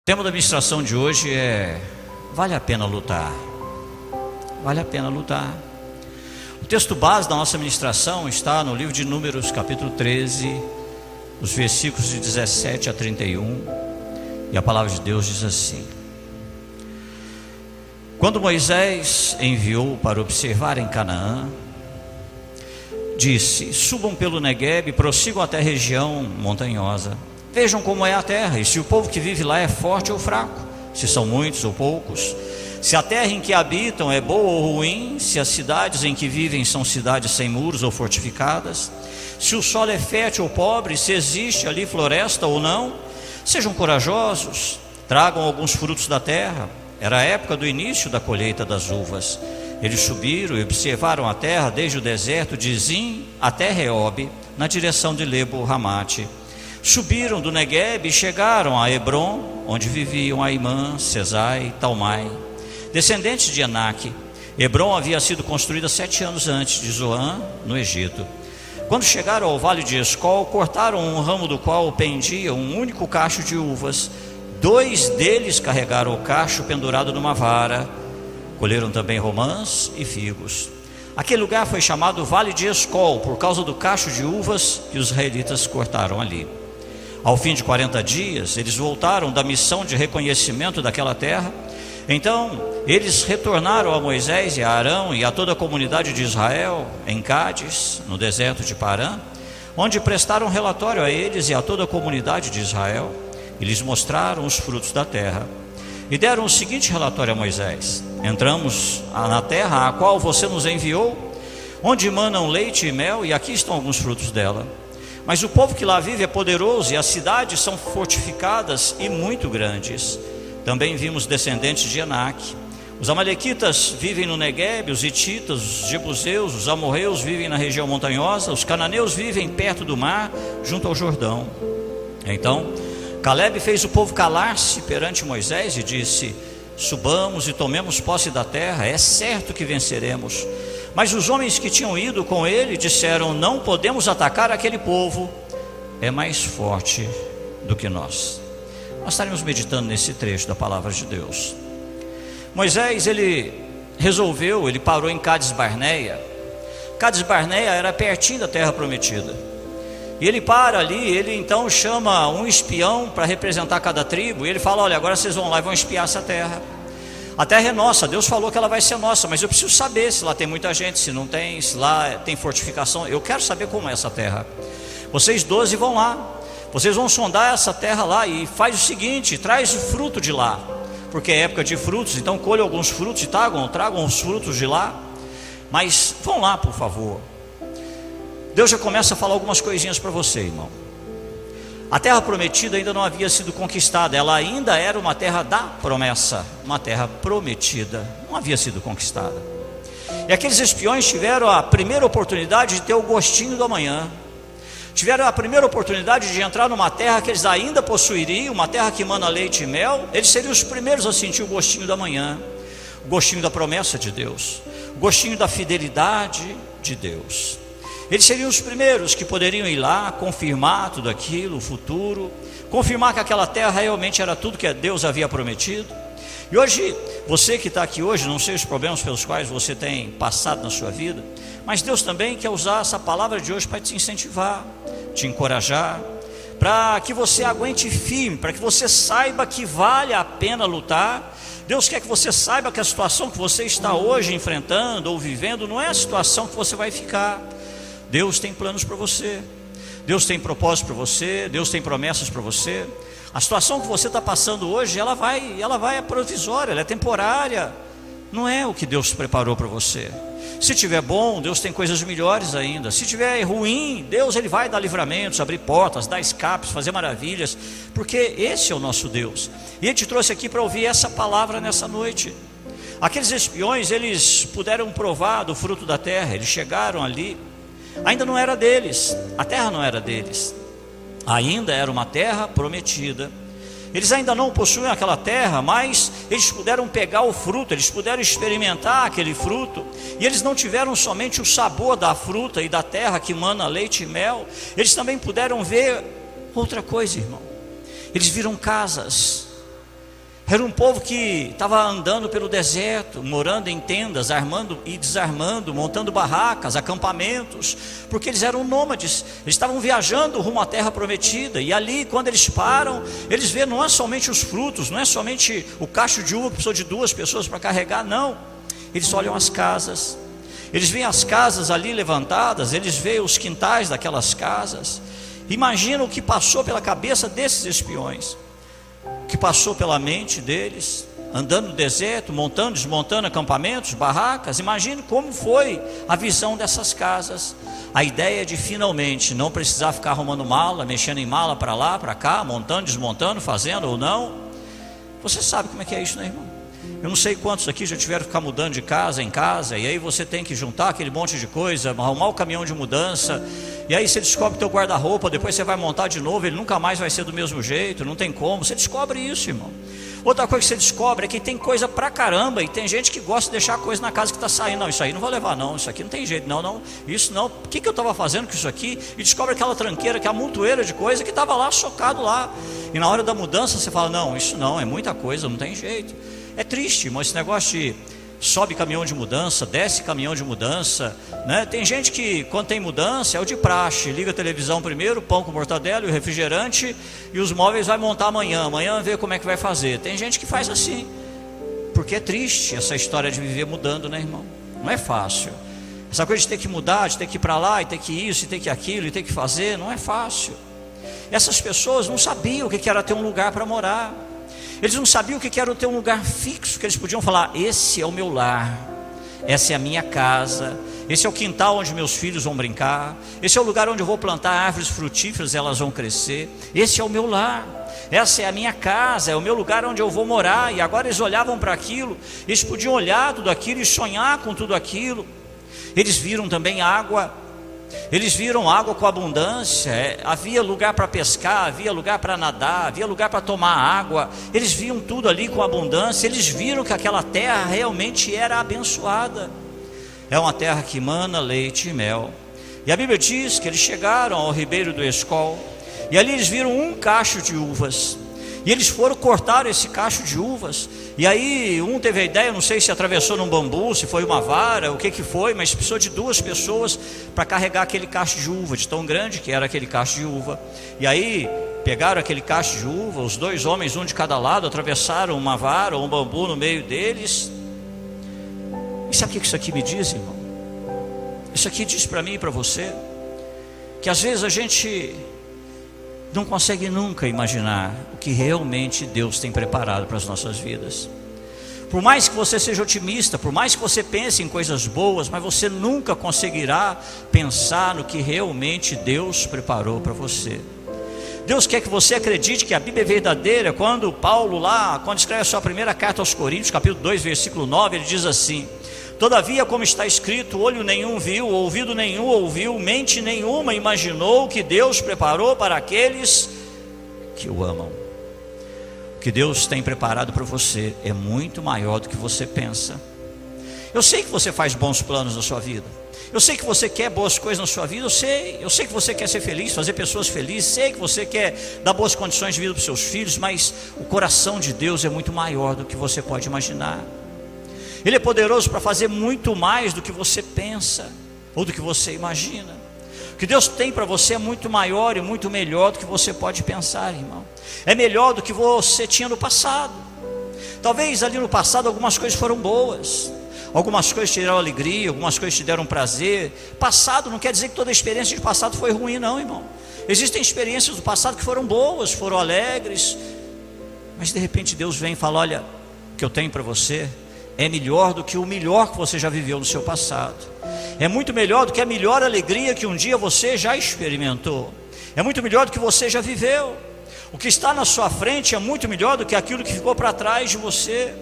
O tema da ministração de hoje é: vale a pena lutar? Vale a pena lutar. O texto base da nossa ministração está no livro de Números, capítulo 13, os versículos de 17 a 31, e a palavra de Deus diz assim: quando Moisés enviou para observar em Canaã, disse: subam pelo Neguebe e prossigam até a região montanhosa. Vejam como é a terra, e se o povo que vive lá é forte ou fraco, se são muitos ou poucos, se a terra em que habitam é boa ou ruim, se as cidades em que vivem são cidades sem muros ou fortificadas, se o solo é fértil ou pobre, se existe ali floresta ou não. Sejam corajosos, tragam alguns frutos da terra. Era a época do início da colheita das uvas. Eles subiram e observaram a terra desde o deserto de Zim até Reob, na direção de Lebo-Ramate. Subiram do Neguebe e chegaram a Hebron, onde viviam Aimã, Sesai e Talmai, descendentes de Enaque. Hebron havia sido construída 7 anos antes de Zoan, no Egito. Quando chegaram ao vale de Escol, cortaram um ramo do qual pendia um único cacho de uvas. 2 deles carregaram o cacho pendurado numa vara. Colheram também romãs e figos. Aquele lugar foi chamado Vale de Escol, por causa do cacho de uvas que os israelitas cortaram ali. Ao fim de 40 dias, eles voltaram da missão de reconhecimento daquela terra. Então, eles retornaram a Moisés e a Arão e a toda a comunidade de Israel, em Cádiz, no deserto de Parã, onde prestaram relatório a eles e a toda a comunidade de Israel, e lhes mostraram os frutos da terra. E deram o seguinte relatório a Moisés: entramos na terra a qual você nos enviou, onde manam leite e mel, e aqui estão alguns frutos dela. Mas o povo que lá vive é poderoso, e as cidades são fortificadas e muito grandes. Também vimos descendentes de Enaque. Os amalequitas vivem no Neguebe, os hititas, os jebuseus, os amorreus vivem na região montanhosa, os cananeus vivem perto do mar, junto ao Jordão. Então Calebe fez o povo calar-se perante Moisés e disse: subamos e tomemos posse da terra, é certo que venceremos. Mas os homens que tinham ido com ele disseram: não podemos atacar aquele povo, é mais forte do que nós. Nós estaremos meditando nesse trecho da palavra de Deus. Moisés, ele parou em Cades Barneia. Cades Barneia era pertinho da terra prometida. E ele para ali, ele então chama um espião para representar cada tribo, e ele fala: olha, agora vocês vão lá e vão espiar essa terra. A terra é nossa, Deus falou que ela vai ser nossa, mas eu preciso saber se lá tem muita gente, se não tem, se lá tem fortificação. Eu quero saber como é essa terra. Vocês 12 vão lá, vocês vão sondar essa terra lá e faz o seguinte: traz o fruto de lá, porque é época de frutos, então colhe alguns frutos e tragam os frutos de lá. Mas vão lá, por favor. Deus já começa a falar algumas coisinhas para você, irmão. A terra prometida ainda não havia sido conquistada, ela ainda era uma terra da promessa, uma terra prometida, não havia sido conquistada. E aqueles espiões tiveram a primeira oportunidade de ter o gostinho do amanhã, tiveram a primeira oportunidade de entrar numa terra que eles ainda possuiriam, uma terra que mana leite e mel. Eles seriam os primeiros a sentir o gostinho da manhã, o gostinho da promessa de Deus, o gostinho da fidelidade de Deus. Eles seriam os primeiros que poderiam ir lá, confirmar tudo aquilo, o futuro, confirmar que aquela terra realmente era tudo que Deus havia prometido. E hoje, você que está aqui hoje, não sei os problemas pelos quais você tem passado na sua vida, mas Deus também quer usar essa palavra de hoje para te incentivar, te encorajar, para que você aguente firme, para que você saiba que vale a pena lutar. Deus quer que você saiba que a situação que você está hoje enfrentando ou vivendo não é a situação que você vai ficar. Deus tem planos para você, Deus tem propósito para você, Deus tem promessas para você. A situação que você está passando hoje, ela vai é provisória, ela é temporária, não é o que Deus preparou para você. Se tiver bom, Deus tem coisas melhores ainda. Se tiver ruim, Deus ele vai dar livramentos, abrir portas, dar escapes, fazer maravilhas, porque esse é o nosso Deus. E Ele te trouxe aqui para ouvir essa palavra nessa noite. Aqueles espiões, eles puderam provar do fruto da terra, eles chegaram ali. Ainda não era deles, a terra não era deles, ainda era uma terra prometida. Eles ainda não possuíam aquela terra, mas eles puderam pegar o fruto, eles puderam experimentar aquele fruto. E eles não tiveram somente o sabor da fruta e da terra que mana leite e mel, eles também puderam ver outra coisa, irmão. Eles viram casas, Era um povo que estava andando pelo deserto, morando em tendas, armando e desarmando, montando barracas, acampamentos, porque eles eram nômades, eles estavam viajando rumo à terra prometida, e ali quando eles param, eles veem não é somente os frutos, não é somente o cacho de uva que precisou de 2 pessoas para carregar, não, eles olham as casas, eles veem as casas ali levantadas, eles veem os quintais daquelas casas, imaginam o que passou pela cabeça desses espiões, que passou pela mente deles, andando no deserto, montando, desmontando acampamentos, barracas. Imagine como foi a visão dessas casas, a ideia de finalmente não precisar ficar arrumando mala, mexendo em mala para lá, para cá, montando, desmontando, fazendo ou não. Você sabe como é que é isso, né, irmão? Eu não sei quantos aqui já tiveram que ficar mudando de casa em casa, e aí você tem que juntar aquele monte de coisa, arrumar o caminhão de mudança, e aí você descobre teu guarda-roupa, depois você vai montar de novo, ele nunca mais vai ser do mesmo jeito, não tem como, você descobre isso, irmão. Outra coisa que você descobre é que tem coisa pra caramba, e tem gente que gosta de deixar coisa na casa que está saindo. Não, isso aí não vou levar não, isso aqui não tem jeito, não, isso não, o que eu estava fazendo com isso aqui? E descobre aquela tranqueira, que é a montoeira de coisa que estava lá, socado lá, e na hora da mudança você fala, não, isso não, é muita coisa, não tem jeito. É triste, irmão, esse negócio de sobe caminhão de mudança, desce caminhão de mudança, né? Tem gente que quando tem mudança é o de praxe, liga a televisão primeiro, pão com mortadela e o refrigerante, e os móveis vai montar amanhã vê como é que vai fazer. Tem gente que faz assim, porque é triste essa história de viver mudando, né, irmão? Não é fácil, essa coisa de ter que mudar, de ter que ir para lá, e ter que isso, e ter que aquilo, e ter que fazer, não é fácil. Essas pessoas não sabiam o que era ter um lugar para morar. Eles não sabiam o que era ter um lugar fixo, que eles podiam falar, esse é o meu lar, essa é a minha casa, esse é o quintal onde meus filhos vão brincar, esse é o lugar onde eu vou plantar árvores frutíferas e elas vão crescer, esse é o meu lar, essa é a minha casa, é o meu lugar onde eu vou morar. E agora eles olhavam para aquilo, eles podiam olhar tudo aquilo e sonhar com tudo aquilo. Eles viram também água, eles viram água com abundância, havia lugar para pescar, havia lugar para nadar, havia lugar para tomar água. Eles viam tudo ali com abundância, eles viram que aquela terra realmente era abençoada. É uma terra que mana leite e mel. E a Bíblia diz que eles chegaram ao ribeiro do Escol, e ali eles viram um cacho de uvas, e eles foram cortar esse cacho de uvas. E aí um teve a ideia, não sei se atravessou num bambu, se foi uma vara, o que foi, mas precisou de 2 pessoas para carregar aquele cacho de uva, de tão grande que era aquele cacho de uva. E aí pegaram aquele cacho de uva, os 2 homens, um de cada lado, atravessaram uma vara ou um bambu no meio deles. E sabe o que isso aqui me diz, irmão? Isso aqui diz para mim e para você que às vezes a gente não consegue nunca imaginar o que realmente Deus tem preparado para as nossas vidas. Por mais que você seja otimista, por mais que você pense em coisas boas, mas você nunca conseguirá pensar no que realmente Deus preparou para você. Deus quer que você acredite que a Bíblia é verdadeira. Quando Paulo quando escreve a sua primeira carta aos Coríntios, capítulo 2, versículo 9, ele diz assim: todavia, como está escrito, olho nenhum viu, ouvido nenhum ouviu, mente nenhuma imaginou o que Deus preparou para aqueles que o amam. O que Deus tem preparado para você é muito maior do que você pensa. Eu sei que você faz bons planos na sua vida, eu sei que você quer boas coisas na sua vida, eu sei que você quer ser feliz, fazer pessoas felizes, sei que você quer dar boas condições de vida para os seus filhos, mas o coração de Deus é muito maior do que você pode imaginar. Ele é poderoso para fazer muito mais do que você pensa ou do que você imagina. O que Deus tem para você é muito maior e muito melhor do que você pode pensar, irmão. É melhor do que você tinha no passado. Talvez ali no passado algumas coisas foram boas, algumas coisas te deram alegria, algumas coisas te deram prazer. Passado não quer dizer que toda a experiência de passado foi ruim, não, irmão. Existem experiências do passado que foram boas, foram alegres, mas de repente Deus vem e fala: olha, o que eu tenho para você é melhor do que o melhor que você já viveu no seu passado. É muito melhor do que a melhor alegria que um dia você já experimentou. É muito melhor do que você já viveu. O que está na sua frente é muito melhor do que aquilo que ficou para trás de você.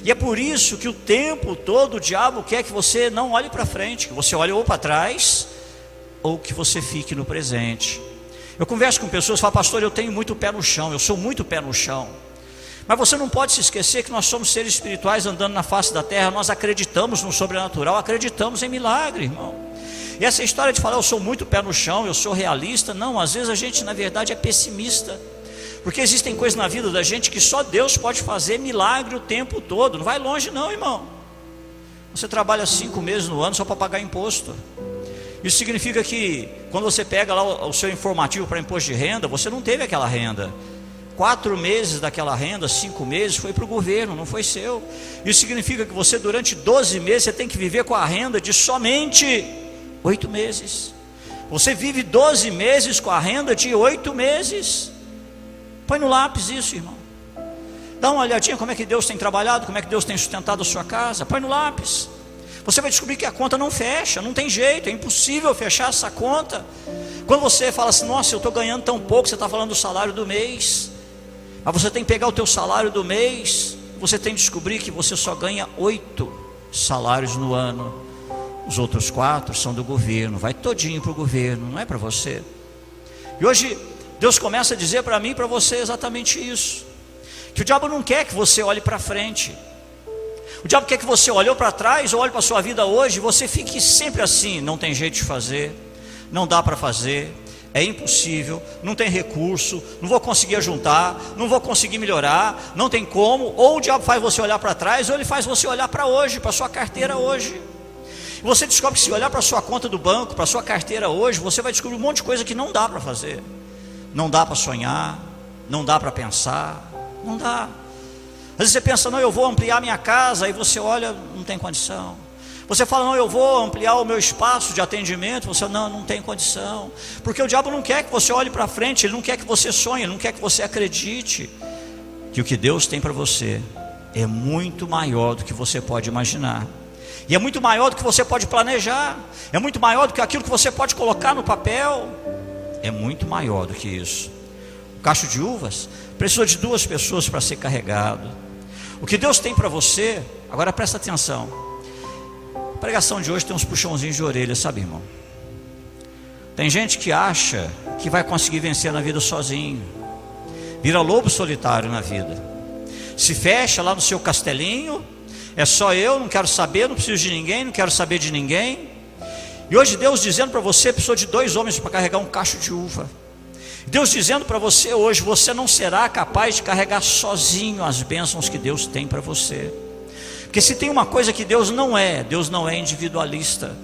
E é por isso que o tempo todo o diabo quer que você não olhe para frente, que você olhe ou para trás, ou que você fique no presente. Eu converso com pessoas e falo: pastor, eu tenho muito pé no chão, eu sou muito pé no chão. Mas você não pode se esquecer que nós somos seres espirituais andando na face da terra. Nós acreditamos no sobrenatural, acreditamos em milagre, irmão. E essa história de falar eu sou muito pé no chão, eu sou realista, não, às vezes a gente na verdade é pessimista. Porque existem coisas na vida da gente que só Deus pode fazer milagre o tempo todo. Não vai longe não, irmão. Você trabalha 5 meses no ano só para pagar imposto. Isso significa que quando você pega lá o seu informativo para imposto de renda, você não teve aquela renda. 4 meses daquela renda, 5 meses foi para o governo, não foi seu. Isso significa que você durante 12 meses você tem que viver com a renda de somente 8 meses. Você vive 12 meses com a renda de 8 meses. Põe no lápis isso, irmão. Dá uma olhadinha como é que Deus tem trabalhado, como é que Deus tem sustentado a sua casa. Põe no lápis. Você vai descobrir que a conta não fecha, não tem jeito, é impossível fechar essa conta. Quando você fala assim, nossa, eu estou ganhando tão pouco, você está falando do salário do mês. Mas você tem que pegar o teu salário do mês, você tem que descobrir que você só ganha 8 salários no ano. Os outros 4 são do governo, vai todinho para o governo, não é para você. E hoje Deus começa a dizer para mim e para você exatamente isso, que o diabo não quer que você olhe para frente. O diabo quer que você olhe para trás ou olhe para a sua vida hoje e você fique sempre assim, não tem jeito de fazer, não dá para fazer, é impossível, não tem recurso, não vou conseguir juntar, não vou conseguir melhorar, não tem como. Ou o diabo faz você olhar para trás, ou ele faz você olhar para hoje, para a sua carteira hoje. E você descobre que se olhar para a sua conta do banco, para a sua carteira hoje, você vai descobrir um monte de coisa que não dá para fazer. Não dá para sonhar, não dá para pensar, não dá. Às vezes você pensa, não, eu vou ampliar minha casa, aí você olha, não tem condição. Você fala, não, eu vou ampliar o meu espaço de atendimento, você não tem condição. Porque o diabo não quer que você olhe para frente, ele não quer que você sonhe, ele não quer que você acredite que o que Deus tem para você é muito maior do que você pode imaginar. E é muito maior do que você pode planejar, é muito maior do que aquilo que você pode colocar no papel, é muito maior do que isso. O cacho de uvas precisou de 2 pessoas para ser carregado. O que Deus tem para você, agora presta atenção. A pregação de hoje tem uns puxãozinhos de orelha, sabe, irmão? Tem gente que acha que vai conseguir vencer na vida sozinho, vira lobo solitário na vida, se fecha lá no seu castelinho, é só eu, não quero saber, não preciso de ninguém, não quero saber de ninguém. E hoje Deus dizendo para você, precisou de 2 homens para carregar um cacho de uva. Deus dizendo para você hoje, você não será capaz de carregar sozinho as bênçãos que Deus tem para você. Porque se tem uma coisa que Deus não é individualista.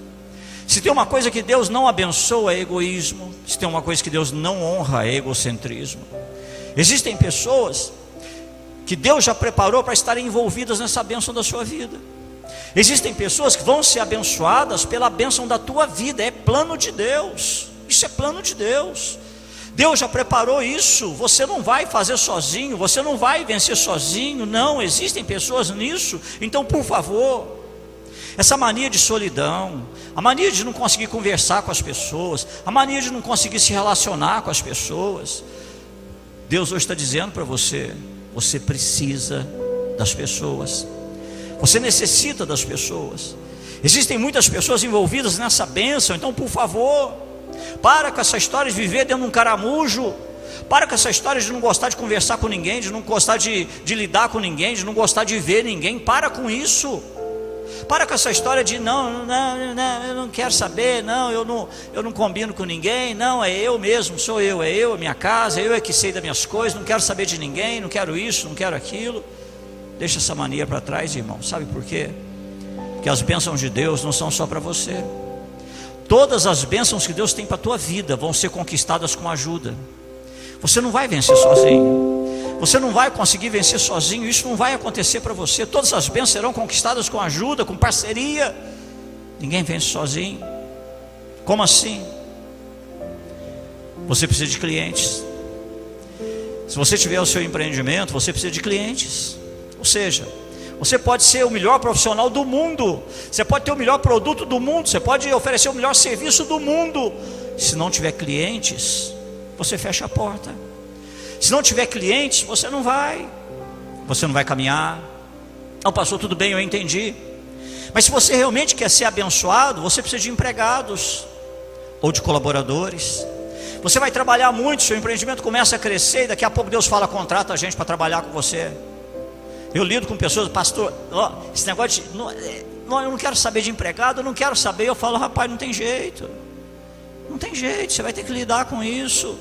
Se tem uma coisa que Deus não abençoa, é egoísmo. Se tem uma coisa que Deus não honra, é egocentrismo. Existem pessoas que Deus já preparou para estarem envolvidas nessa bênção da sua vida. Existem pessoas que vão ser abençoadas pela bênção da tua vida, é plano de Deus. Isso é plano de Deus. Deus já preparou isso, você não vai fazer sozinho, você não vai vencer sozinho, não, existem pessoas nisso. Então, por favor, essa mania de solidão, a mania de não conseguir conversar com as pessoas, a mania de não conseguir se relacionar com as pessoas, Deus hoje está dizendo para você, você precisa das pessoas, você necessita das pessoas. Existem muitas pessoas envolvidas nessa bênção, então por favor, para com essa história de viver dentro de um caramujo. Para com essa história de não gostar de conversar com ninguém, de não gostar de lidar com ninguém, de não gostar de ver ninguém. Para com isso. Para com essa história de não, eu não quero saber, não, eu não combino com ninguém, não, é eu mesmo, sou eu, é eu, a minha casa, eu é que sei das minhas coisas, não quero saber de ninguém, não quero isso, não quero aquilo. Deixa essa mania para trás, irmão. Sabe por quê? Porque as bênçãos de Deus não são só para você. Todas as bênçãos que Deus tem para a tua vida vão ser conquistadas com ajuda. Você não vai vencer sozinho, você não vai conseguir vencer sozinho, isso não vai acontecer para você. Todas as bênçãos serão conquistadas com ajuda, com parceria. Ninguém vence sozinho. Como assim? Você precisa de clientes. Se você tiver o seu empreendimento, você precisa de clientes. Ou seja, você pode ser o melhor profissional do mundo, você pode ter o melhor produto do mundo, você pode oferecer o melhor serviço do mundo. Se não tiver clientes, você fecha a porta. Se não tiver clientes, você não vai caminhar. Não, pastor, tudo bem, eu entendi. Mas se você realmente quer ser abençoado, você precisa de empregados ou de colaboradores. Você vai trabalhar muito, seu empreendimento começa a crescer e daqui a pouco Deus fala, contrata a gente para trabalhar com você. Eu lido com pessoas, pastor, esse negócio de, eu não quero saber de empregado, eu não quero saber. Eu falo, rapaz, não tem jeito, você vai ter que lidar com isso.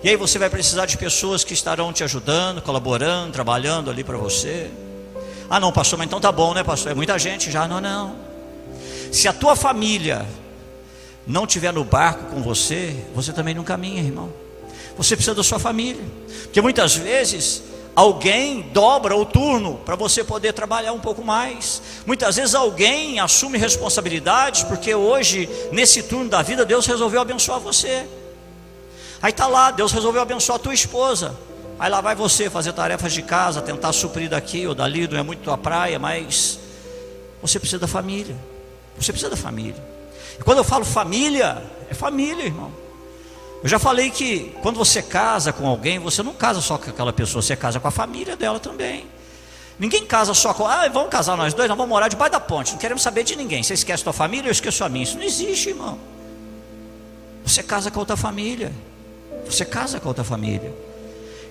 E aí você vai precisar de pessoas que estarão te ajudando, colaborando, trabalhando ali para você. Ah não, pastor, mas então tá bom, né, pastor? É muita gente já. Não. Se a tua família não estiver no barco com você, você também não caminha, irmão. Você precisa da sua família, porque muitas vezes alguém dobra o turno para você poder trabalhar um pouco mais. Muitas vezes alguém assume responsabilidades, porque hoje, nesse turno da vida, Deus resolveu abençoar você. Aí está lá, Deus resolveu abençoar a tua esposa. Aí lá vai você fazer tarefas de casa, tentar suprir daqui ou dali, não é muito tua praia, mas você precisa da família. Você precisa da família. E quando eu falo família, é família, irmão. Eu já falei que quando você casa com alguém, você não casa só com aquela pessoa, você casa com a família dela também. Ninguém casa só com, vamos casar nós dois, nós vamos morar debaixo da ponte, não queremos saber de ninguém. Você esquece a tua família, eu esqueço a minha. Isso não existe, irmão. Você casa com outra família. Você casa com outra família.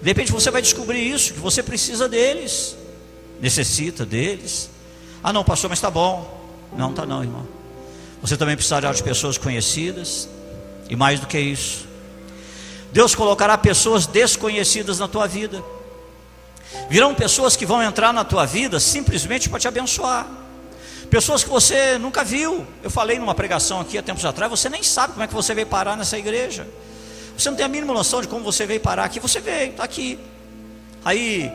De repente você vai descobrir isso, que você precisa deles, necessita deles. Ah não, pastor, mas está bom. Não está não, irmão. Você também precisará de pessoas conhecidas. E mais do que isso, Deus colocará pessoas desconhecidas na tua vida. Virão pessoas que vão entrar na tua vida simplesmente para te abençoar. Pessoas que você nunca viu. Eu falei numa pregação aqui há tempos atrás, você nem sabe como é que você veio parar nessa igreja. Você não tem a mínima noção de como você veio parar aqui. Você veio, está aqui. Aí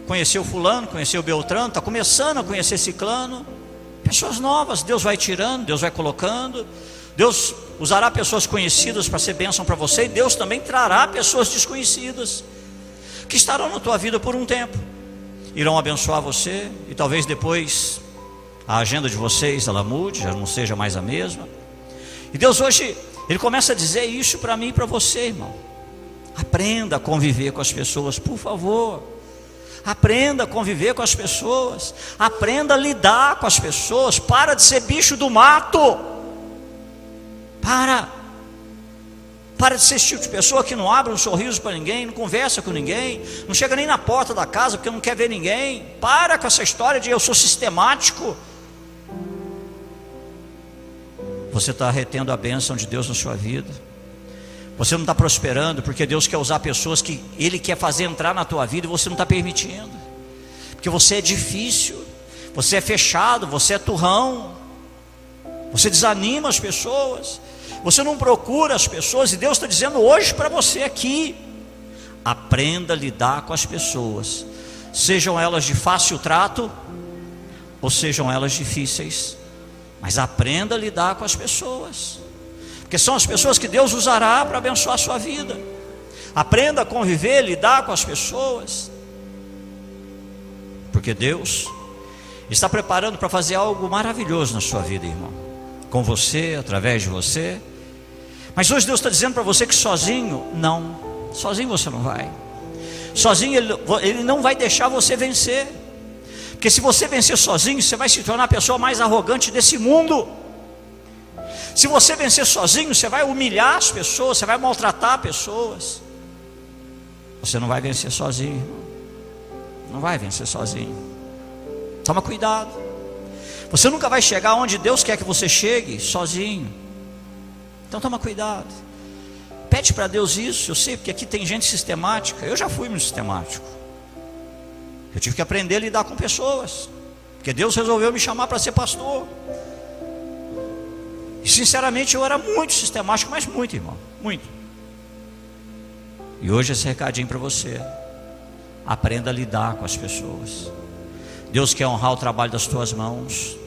conheceu fulano, conheceu Beltrano, está começando a conhecer ciclano. Pessoas novas, Deus vai tirando, Deus vai colocando. Deus usará pessoas conhecidas para ser bênção para você. E Deus também trará pessoas desconhecidas, que estarão na tua vida por um tempo, irão abençoar você. E talvez depois a agenda de vocês ela mude, já não seja mais a mesma. E Deus hoje, Ele começa a dizer isso para mim e para você, irmão. Aprenda a conviver com as pessoas, por favor. Aprenda a conviver com as pessoas. Aprenda a lidar com as pessoas. Para de ser bicho do mato. Para de ser esse tipo de pessoa que não abre um sorriso para ninguém, não conversa com ninguém, não chega nem na porta da casa porque não quer ver ninguém. Para com essa história de eu sou sistemático. Você está retendo a bênção de Deus na sua vida. Você não está prosperando porque Deus quer usar pessoas que Ele quer fazer entrar na tua vida e você não está permitindo. Porque você é difícil, você é fechado, você é turrão, você desanima as pessoas, você não procura as pessoas. E Deus está dizendo hoje para você aqui: aprenda a lidar com as pessoas, sejam elas de fácil trato ou sejam elas difíceis, mas aprenda a lidar com as pessoas, porque são as pessoas que Deus usará para abençoar a sua vida. Aprenda a conviver, lidar com as pessoas, porque Deus está preparando para fazer algo maravilhoso na sua vida, irmão, com você, através de você. Mas hoje Deus está dizendo para você que sozinho, não, sozinho você não vai. Sozinho Ele não vai deixar você vencer. Porque se você vencer sozinho, você vai se tornar a pessoa mais arrogante desse mundo. Se você vencer sozinho, você vai humilhar as pessoas, você vai maltratar pessoas. Você não vai vencer sozinho, irmão. Não vai vencer sozinho. Toma cuidado. Você nunca vai chegar onde Deus quer que você chegue sozinho. Então toma cuidado. Pede para Deus isso. Eu sei porque aqui tem gente sistemática. Eu já fui muito sistemático. Eu tive que aprender a lidar com pessoas, porque Deus resolveu me chamar para ser pastor. E sinceramente eu era muito sistemático, mas muito, irmão, muito. E hoje esse recadinho para você: aprenda a lidar com as pessoas. Deus quer honrar o trabalho das tuas mãos.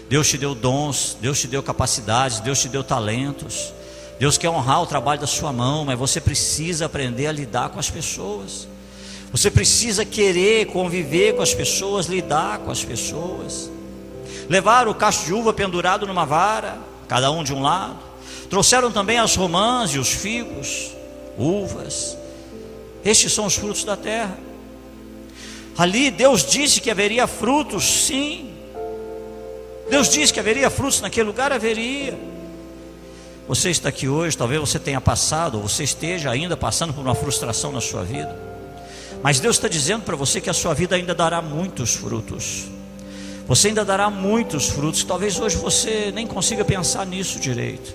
Deus te deu dons, Deus te deu capacidades, Deus te deu talentos. Deus quer honrar o trabalho da sua mão, mas você precisa aprender a lidar com as pessoas. Você precisa querer conviver com as pessoas, lidar com as pessoas. Levaram o cacho de uva pendurado numa vara, cada um de um lado. Trouxeram também as romãs e os figos, uvas. Estes são os frutos da terra. Ali Deus disse que haveria frutos, sim. Deus disse que haveria frutos naquele lugar, haveria. Você está aqui hoje, talvez você tenha passado, ou você esteja ainda passando por uma frustração na sua vida. Mas Deus está dizendo para você que a sua vida ainda dará muitos frutos. Você ainda dará muitos frutos. Talvez hoje você nem consiga pensar nisso direito.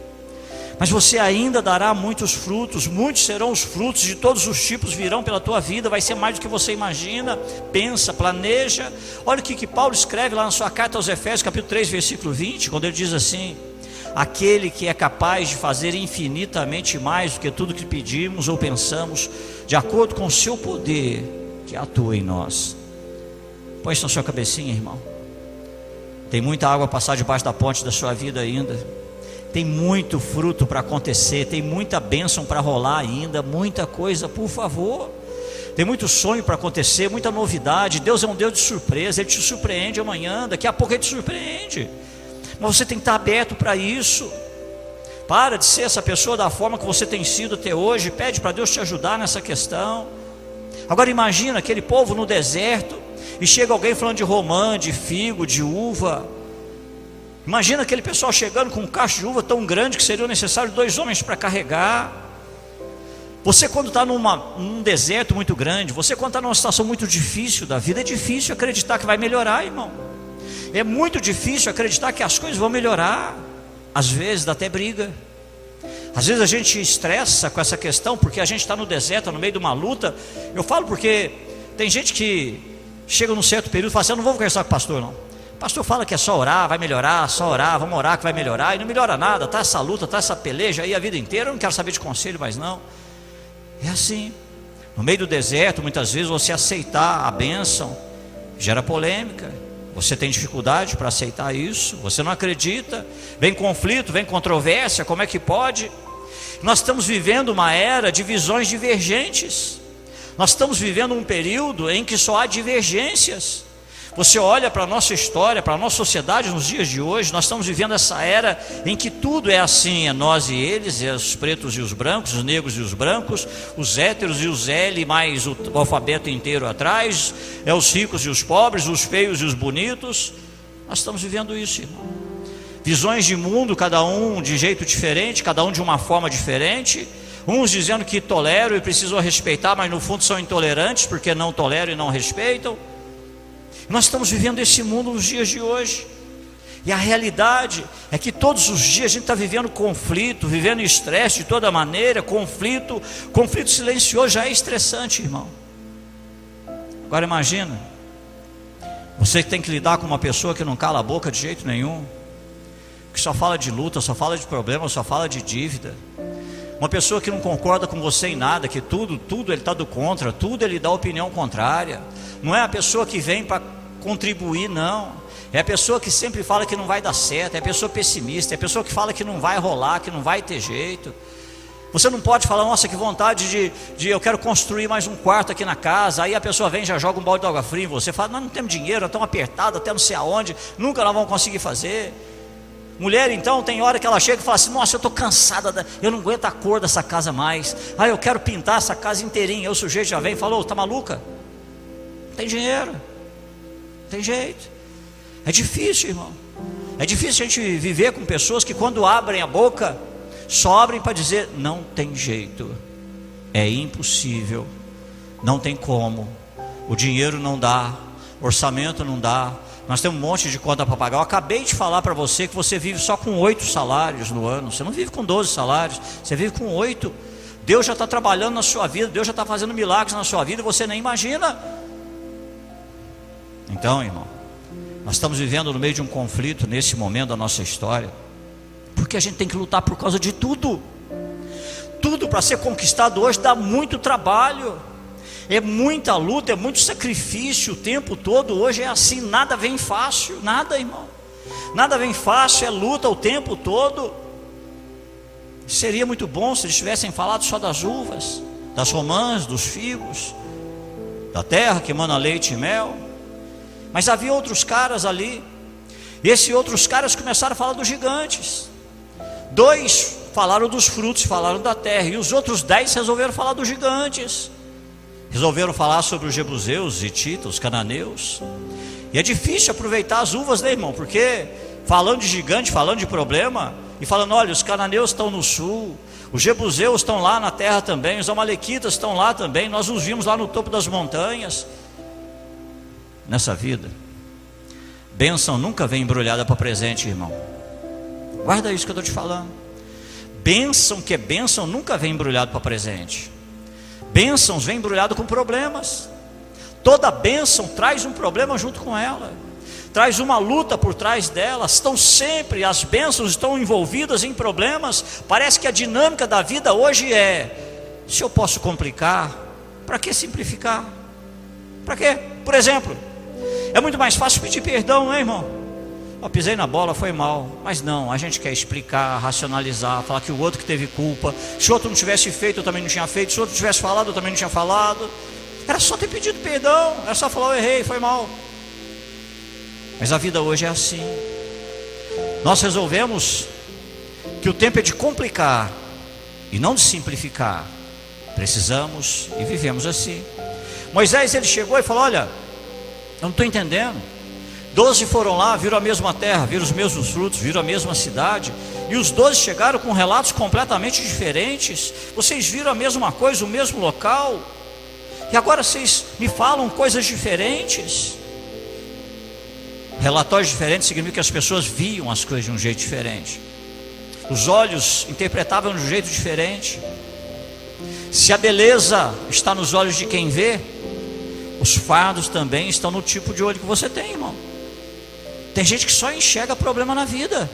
mas você ainda dará muitos frutos, muitos serão os frutos, de todos os tipos virão pela tua vida, vai ser mais do que você imagina, pensa, planeja. Olha o que Paulo escreve lá na sua carta aos Efésios, capítulo 3, versículo 20, quando ele diz assim: aquele que é capaz de fazer infinitamente mais do que tudo que pedimos ou pensamos, de acordo com o seu poder que atua em nós. Põe isso na sua cabecinha, irmão. Tem muita água a passar debaixo da ponte da sua vida ainda. Tem muito fruto para acontecer, tem muita bênção para rolar ainda, muita coisa, por favor. Tem muito sonho para acontecer, muita novidade. Deus é um Deus de surpresa, Ele te surpreende amanhã, daqui a pouco Ele te surpreende. Mas você tem que estar aberto para isso. Para de ser essa pessoa da forma que você tem sido até hoje, pede para Deus te ajudar nessa questão. Agora imagina aquele povo no deserto, e chega alguém falando de romã, de figo, de uva. Imagina aquele pessoal chegando com um cacho de uva tão grande que seria necessário 2 homens para carregar. Você quando está num deserto muito grande, você quando está numa situação muito difícil da vida, é difícil acreditar que vai melhorar, irmão. É muito difícil acreditar que as coisas vão melhorar. Às vezes dá até briga. Às vezes a gente estressa com essa questão, porque a gente está no deserto, no meio de uma luta. Eu falo porque tem gente que chega num certo período e fala assim: eu não vou conversar com o pastor não. O pastor fala que é só orar, vai melhorar, só orar, vamos orar que vai melhorar. E não melhora nada, está essa luta, está essa peleja aí a vida inteira. Eu não quero saber de conselho mais não. É assim. No meio do deserto, muitas vezes você aceitar a bênção gera polêmica. Você tem dificuldade para aceitar isso, você não acredita, vem conflito, vem controvérsia, como é que pode? Nós estamos vivendo uma era de visões divergentes. Nós estamos vivendo um período em que só há divergências. Você olha para a nossa história, para a nossa sociedade nos dias de hoje, nós estamos vivendo essa era em que tudo é assim, é nós e eles, é os pretos e os brancos, os negros e os brancos, os héteros e os L, mais o alfabeto inteiro atrás, é os ricos e os pobres, os feios e os bonitos. Nós estamos vivendo isso, irmão. Visões de mundo, cada um de jeito diferente, cada um de uma forma diferente. Uns dizendo que toleram e precisam respeitar, mas no fundo são intolerantes, porque não toleram e não respeitam. Nós estamos vivendo esse mundo nos dias de hoje. E a realidade é que todos os dias a gente está vivendo conflito, vivendo estresse de toda maneira, conflito silencioso já é estressante, irmão. Agora imagina, você tem que lidar com uma pessoa que não cala a boca de jeito nenhum, que só fala de luta, só fala de problema, só fala de dívida. Uma pessoa que não concorda com você em nada, que tudo ele está do contra, tudo ele dá opinião contrária. Não é a pessoa que vem para contribuir, não. É a pessoa que sempre fala que não vai dar certo, é a pessoa pessimista, é a pessoa que fala que não vai rolar, que não vai ter jeito. Você não pode falar: nossa, que vontade de eu quero construir mais um quarto aqui na casa. Aí a pessoa vem e já joga um balde de água fria em você. Fala: nós não temos dinheiro, nós estamos apertados até não sei aonde, nunca nós vamos conseguir fazer. Mulher então, tem hora que ela chega e fala assim: nossa, eu estou cansada, eu não aguento a cor dessa casa mais. Eu quero pintar essa casa inteirinha. O sujeito já vem e falou: tá maluca? Não tem dinheiro, não tem jeito. É difícil, irmão. É difícil a gente viver com pessoas que quando abrem a boca, só abrem para dizer: não tem jeito, é impossível, não tem como, o dinheiro não dá, orçamento não dá, nós temos um monte de conta para pagar. Eu acabei de falar para você que você vive só com 8 salários no ano. Você não vive com 12 salários, você vive com 8. Deus já está trabalhando na sua vida, Deus já está fazendo milagres na sua vida e você nem imagina. Então, irmão, nós estamos vivendo no meio de um conflito nesse momento da nossa história, porque a gente tem que lutar por causa de tudo. Tudo para ser conquistado hoje dá muito trabalho, é muita luta, é muito sacrifício o tempo todo. Hoje é assim, nada vem fácil, nada, irmão, nada vem fácil, é luta o tempo todo. Seria muito bom se eles tivessem falado só das uvas, das romãs, dos figos, da terra que emana leite e mel. Mas havia outros caras ali, e esses outros caras começaram a falar dos gigantes. 2 falaram dos frutos, falaram da terra, e os outros 10 resolveram falar dos gigantes. Resolveram falar sobre os jebuseus, os hititas, os cananeus. E é difícil aproveitar as uvas, né, irmão? Porque falando de gigante, falando de problema, e falando: olha, os cananeus estão no sul, os jebuseus estão lá na terra também, os amalequitas estão lá também, nós os vimos lá no topo das montanhas. Nessa vida, bênção nunca vem embrulhada para presente, irmão. Guarda isso que eu estou te falando. bênção que é bênção nunca vem embrulhado para presente. Bênçãos vem embrulhado com problemas. Toda bênção traz um problema junto com ela, traz uma luta por trás delas. Estão sempre, as bênçãos estão envolvidas em problemas. Parece que a dinâmica da vida hoje é: se eu posso complicar, para que simplificar? Para quê? Por exemplo, é muito mais fácil pedir perdão, né, irmão? Eu pisei na bola, foi mal. Mas não, a gente quer explicar, racionalizar, falar que o outro que teve culpa. Se o outro não tivesse feito, eu também não tinha feito. Se o outro tivesse falado, eu também não tinha falado. Era só ter pedido perdão, era só falar: eu errei, foi mal. Mas a vida hoje é assim. Nós resolvemos que o tempo é de complicar e não de simplificar. Precisamos e vivemos assim. Moisés, ele chegou e falou: olha, eu não estou entendendo. 12 foram lá, viram a mesma terra, viram os mesmos frutos, viram a mesma cidade, e os 12 chegaram com relatos completamente diferentes. Vocês viram a mesma coisa, o mesmo local, e agora vocês me falam coisas diferentes. Relatórios diferentes significa que as pessoas viam as coisas de um jeito diferente. Os olhos interpretavam de um jeito diferente. Se a beleza está nos olhos de quem vê, os fardos também estão no tipo de olho que você tem, irmão. Tem gente que só enxerga problema na vida.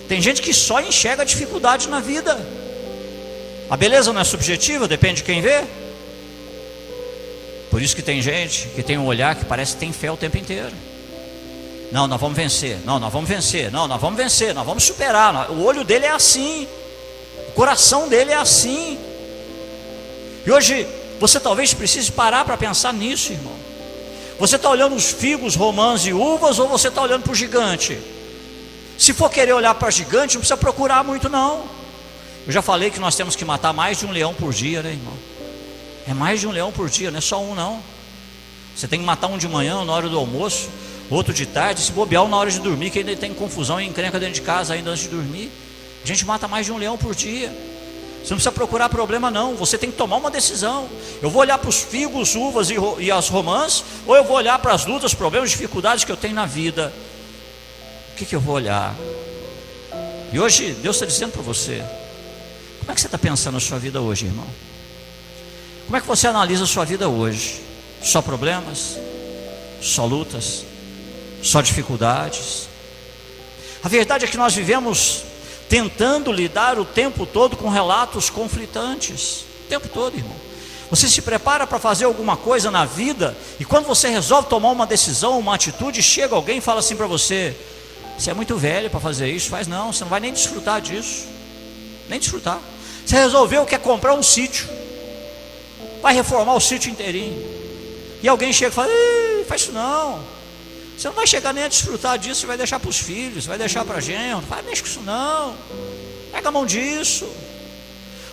Tem gente que só enxerga dificuldade na vida. A beleza não é subjetiva, depende de quem vê. Por isso que tem gente que tem um olhar que parece que tem fé o tempo inteiro. Não, nós vamos vencer. Não, nós vamos vencer. Não, nós vamos vencer. Nós vamos superar. O olho dele é assim. O coração dele é assim. E hoje você talvez precise parar para pensar nisso, irmão. Você está olhando os figos, romãs e uvas, ou você está olhando para o gigante? Se for querer olhar para o gigante, não precisa procurar muito, não. Eu já falei que nós temos que matar mais de um leão por dia, né, irmão? É mais de um leão por dia, não é só um, não. Você tem que matar um de manhã, na hora do almoço, outro de tarde, se bobear um na hora de dormir, que ainda tem confusão e encrenca dentro de casa ainda antes de dormir. A gente mata mais de um leão por dia. Você não precisa procurar problema, não. Você tem que tomar uma decisão. Eu vou olhar para os figos, uvas e as romãs, ou eu vou olhar para as lutas, problemas, dificuldades que eu tenho na vida? O que eu vou olhar? E hoje Deus está dizendo para você: como é que você está pensando na sua vida hoje, irmão? Como é que você analisa a sua vida hoje? Só problemas? Só lutas? Só dificuldades? A verdade é que nós vivemos tentando lidar o tempo todo com relatos conflitantes. O tempo todo, irmão. Você se prepara para fazer alguma coisa na vida, e quando você resolve tomar uma decisão, uma atitude, chega alguém e fala assim para você: você é muito velho para fazer isso. Faz não, você não vai nem desfrutar disso. Nem desfrutar. Você resolveu que quer comprar um sítio, vai reformar o sítio inteirinho, e alguém chega e fala: faz isso não. Você não vai chegar nem a desfrutar disso. Você vai deixar para os filhos, vai deixar para a gente. Não vai mexer com isso não. Pega a mão disso.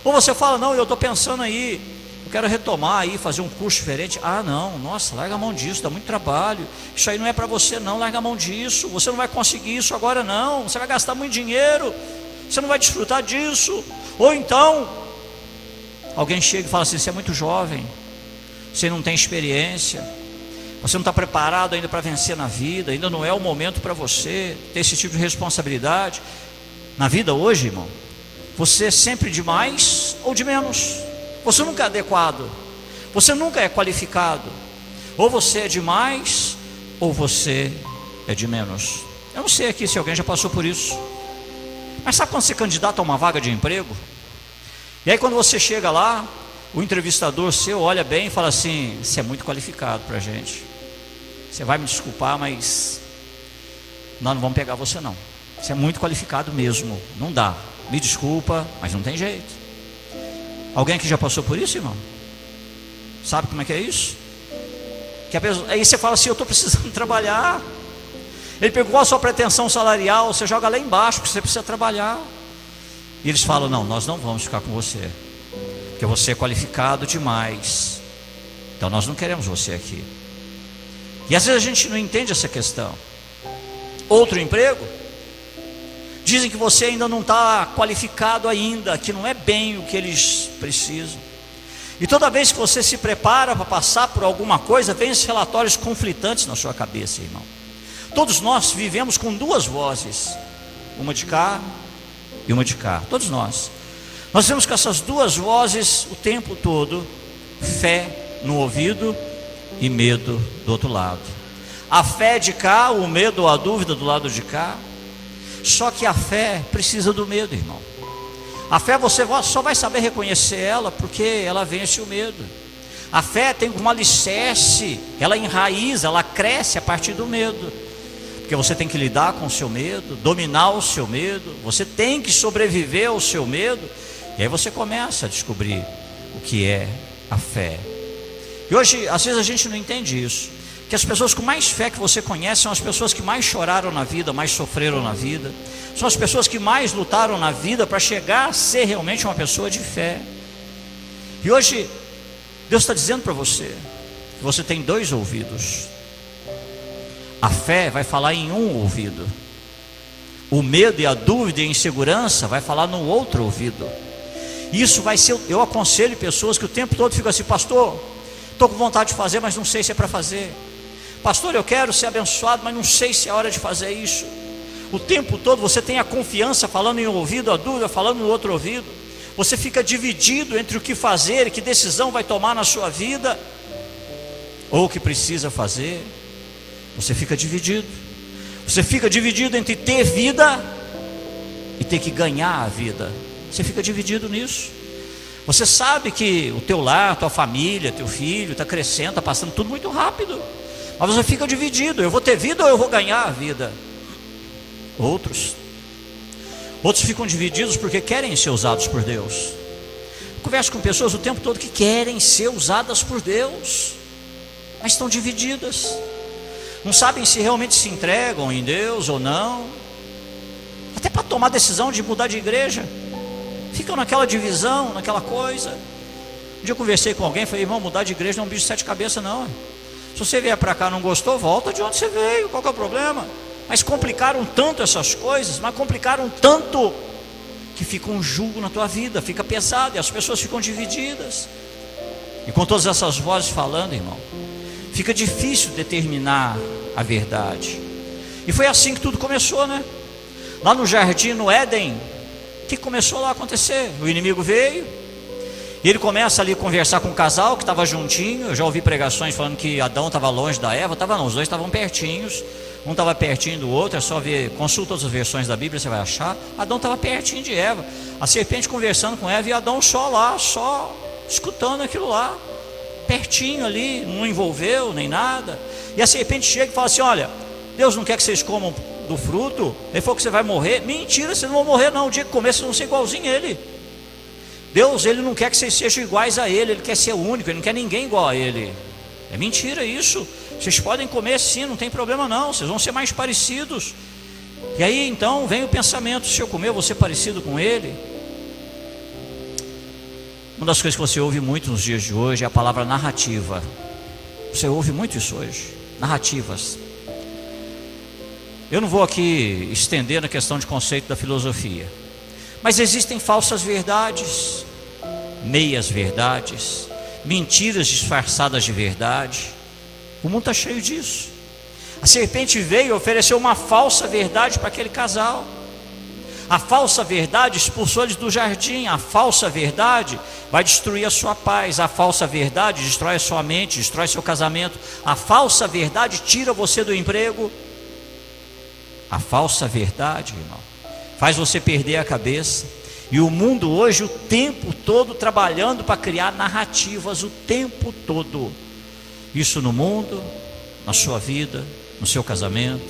Ou você fala: não, eu estou pensando aí, eu quero retomar aí, fazer um curso diferente. Ah não, nossa, larga a mão disso, dá muito trabalho. Isso aí não é para você não, larga a mão disso. Você não vai conseguir isso agora não. Você vai gastar muito dinheiro, você não vai desfrutar disso. Ou então alguém chega e fala assim: você é muito jovem, você não tem experiência, você não está preparado ainda para vencer na vida, ainda não é o momento para você ter esse tipo de responsabilidade. Na vida hoje, irmão, você é sempre de mais ou de menos. Você nunca é adequado, você nunca é qualificado. Ou você é de mais, ou você é de menos. Eu não sei aqui se alguém já passou por isso, mas sabe quando você candidata a uma vaga de emprego? E aí quando você chega lá, o entrevistador seu olha bem e fala assim: você é muito qualificado para a gente. Você vai me desculpar, mas nós não vamos pegar você não. Você é muito qualificado mesmo, não dá. Me desculpa, mas não tem jeito. Alguém aqui já passou por isso, irmão? Sabe como é que é isso? Que a pessoa, aí você fala assim: eu estou precisando trabalhar. Ele pegou a sua pretensão salarial, você joga lá embaixo, porque você precisa trabalhar. E eles falam: não, nós não vamos ficar com você, porque você é qualificado demais. Então nós não queremos você aqui. E às vezes a gente não entende essa questão. Outro emprego, dizem que você ainda não está qualificado ainda, que não é bem o que eles precisam. E toda vez que você se prepara para passar por alguma coisa, vem esses relatórios conflitantes na sua cabeça, irmão. Todos nós vivemos com duas vozes, uma de cá e uma de cá, todos nós. Nós temos com essas duas vozes o tempo todo, fé no ouvido e medo do outro lado. A fé de cá, o medo ou a dúvida do lado de cá. Só que a fé precisa do medo, irmão. A fé você só vai saber reconhecer ela porque ela vence o medo. A fé tem um alicerce, ela enraiza, ela cresce a partir do medo. Porque você tem que lidar com o seu medo, dominar o seu medo, você tem que sobreviver ao seu medo. E aí você começa a descobrir o que é a fé. E hoje, às vezes a gente não entende isso. Que as pessoas com mais fé que você conhece são as pessoas que mais choraram na vida, mais sofreram na vida. São as pessoas que mais lutaram na vida para chegar a ser realmente uma pessoa de fé. E hoje, Deus está dizendo para você que você tem dois ouvidos. A fé vai falar em um ouvido. O medo e a dúvida e a insegurança vai falar no outro ouvido. Isso vai ser, eu aconselho pessoas que o tempo todo ficam assim: pastor, estou com vontade de fazer, mas não sei se é para fazer. Pastor, eu quero ser abençoado, mas não sei se é hora de fazer isso. O tempo todo você tem a confiança falando em um ouvido, a dúvida falando no outro ouvido. Você fica dividido entre o que fazer e que decisão vai tomar na sua vida, ou o que precisa fazer. Você fica dividido. Você fica dividido entre ter vida e ter que ganhar a vida. Você fica dividido nisso. Você sabe que o teu lar, tua família, teu filho está crescendo, está passando tudo muito rápido. Mas você fica dividido: eu vou ter vida ou eu vou ganhar a vida? Outros ficam divididos porque querem ser usados por Deus. Converso com pessoas o tempo todo que querem ser usadas por Deus, mas estão divididas. Não sabem se realmente se entregam em Deus ou não. Até para tomar decisão de mudar de igreja, ficam naquela divisão, naquela coisa. Um dia eu conversei com alguém, falei: irmão, mudar de igreja não é um bicho de sete cabeças não. Se você vier para cá e não gostou, volta de onde você veio, qual que é o problema? Mas complicaram tanto essas coisas, mas complicaram tanto, que fica um jugo na tua vida, fica pesado, e as pessoas ficam divididas. E com todas essas vozes falando, irmão, fica difícil determinar a verdade. E foi assim que tudo começou, né? Lá no jardim, no Éden, o que começou lá a acontecer? O inimigo veio, e ele começa ali a conversar com o casal que estava juntinho. Eu já ouvi pregações falando que Adão estava longe da Eva. Estava não, os dois estavam pertinhos. Um estava pertinho do outro, é só ver, consulta outras versões da Bíblia, você vai achar. Adão estava pertinho de Eva, a serpente conversando com Eva, e Adão só lá, só escutando aquilo lá, pertinho ali, não envolveu nem nada. E a serpente chega e fala assim: olha, Deus não quer que vocês comam do fruto, ele falou que você vai morrer. Mentira, vocês não vão morrer não, o dia que comer vocês vão ser igualzinho a ele. Deus, ele não quer que vocês sejam iguais a ele, ele quer ser único, ele não quer ninguém igual a ele. É mentira isso. Vocês podem comer sim, não tem problema não, vocês vão ser mais parecidos. E aí então vem o pensamento: se eu comer eu vou ser parecido com ele. Uma das coisas que você ouve muito nos dias de hoje é a palavra narrativa. Você ouve muito isso hoje, narrativas. Eu não vou aqui estender na questão de conceito da filosofia, mas existem falsas verdades, meias verdades, mentiras disfarçadas de verdade. O mundo está cheio disso. A serpente veio e ofereceu uma falsa verdade para aquele casal. A falsa verdade expulsou eles do jardim. A falsa verdade vai destruir a sua paz. A falsa verdade destrói a sua mente, destrói seu casamento. A falsa verdade tira você do emprego. A falsa verdade, irmão, faz você perder a cabeça. E o mundo hoje o tempo todo trabalhando para criar narrativas, o tempo todo. Isso no mundo, na sua vida, no seu casamento,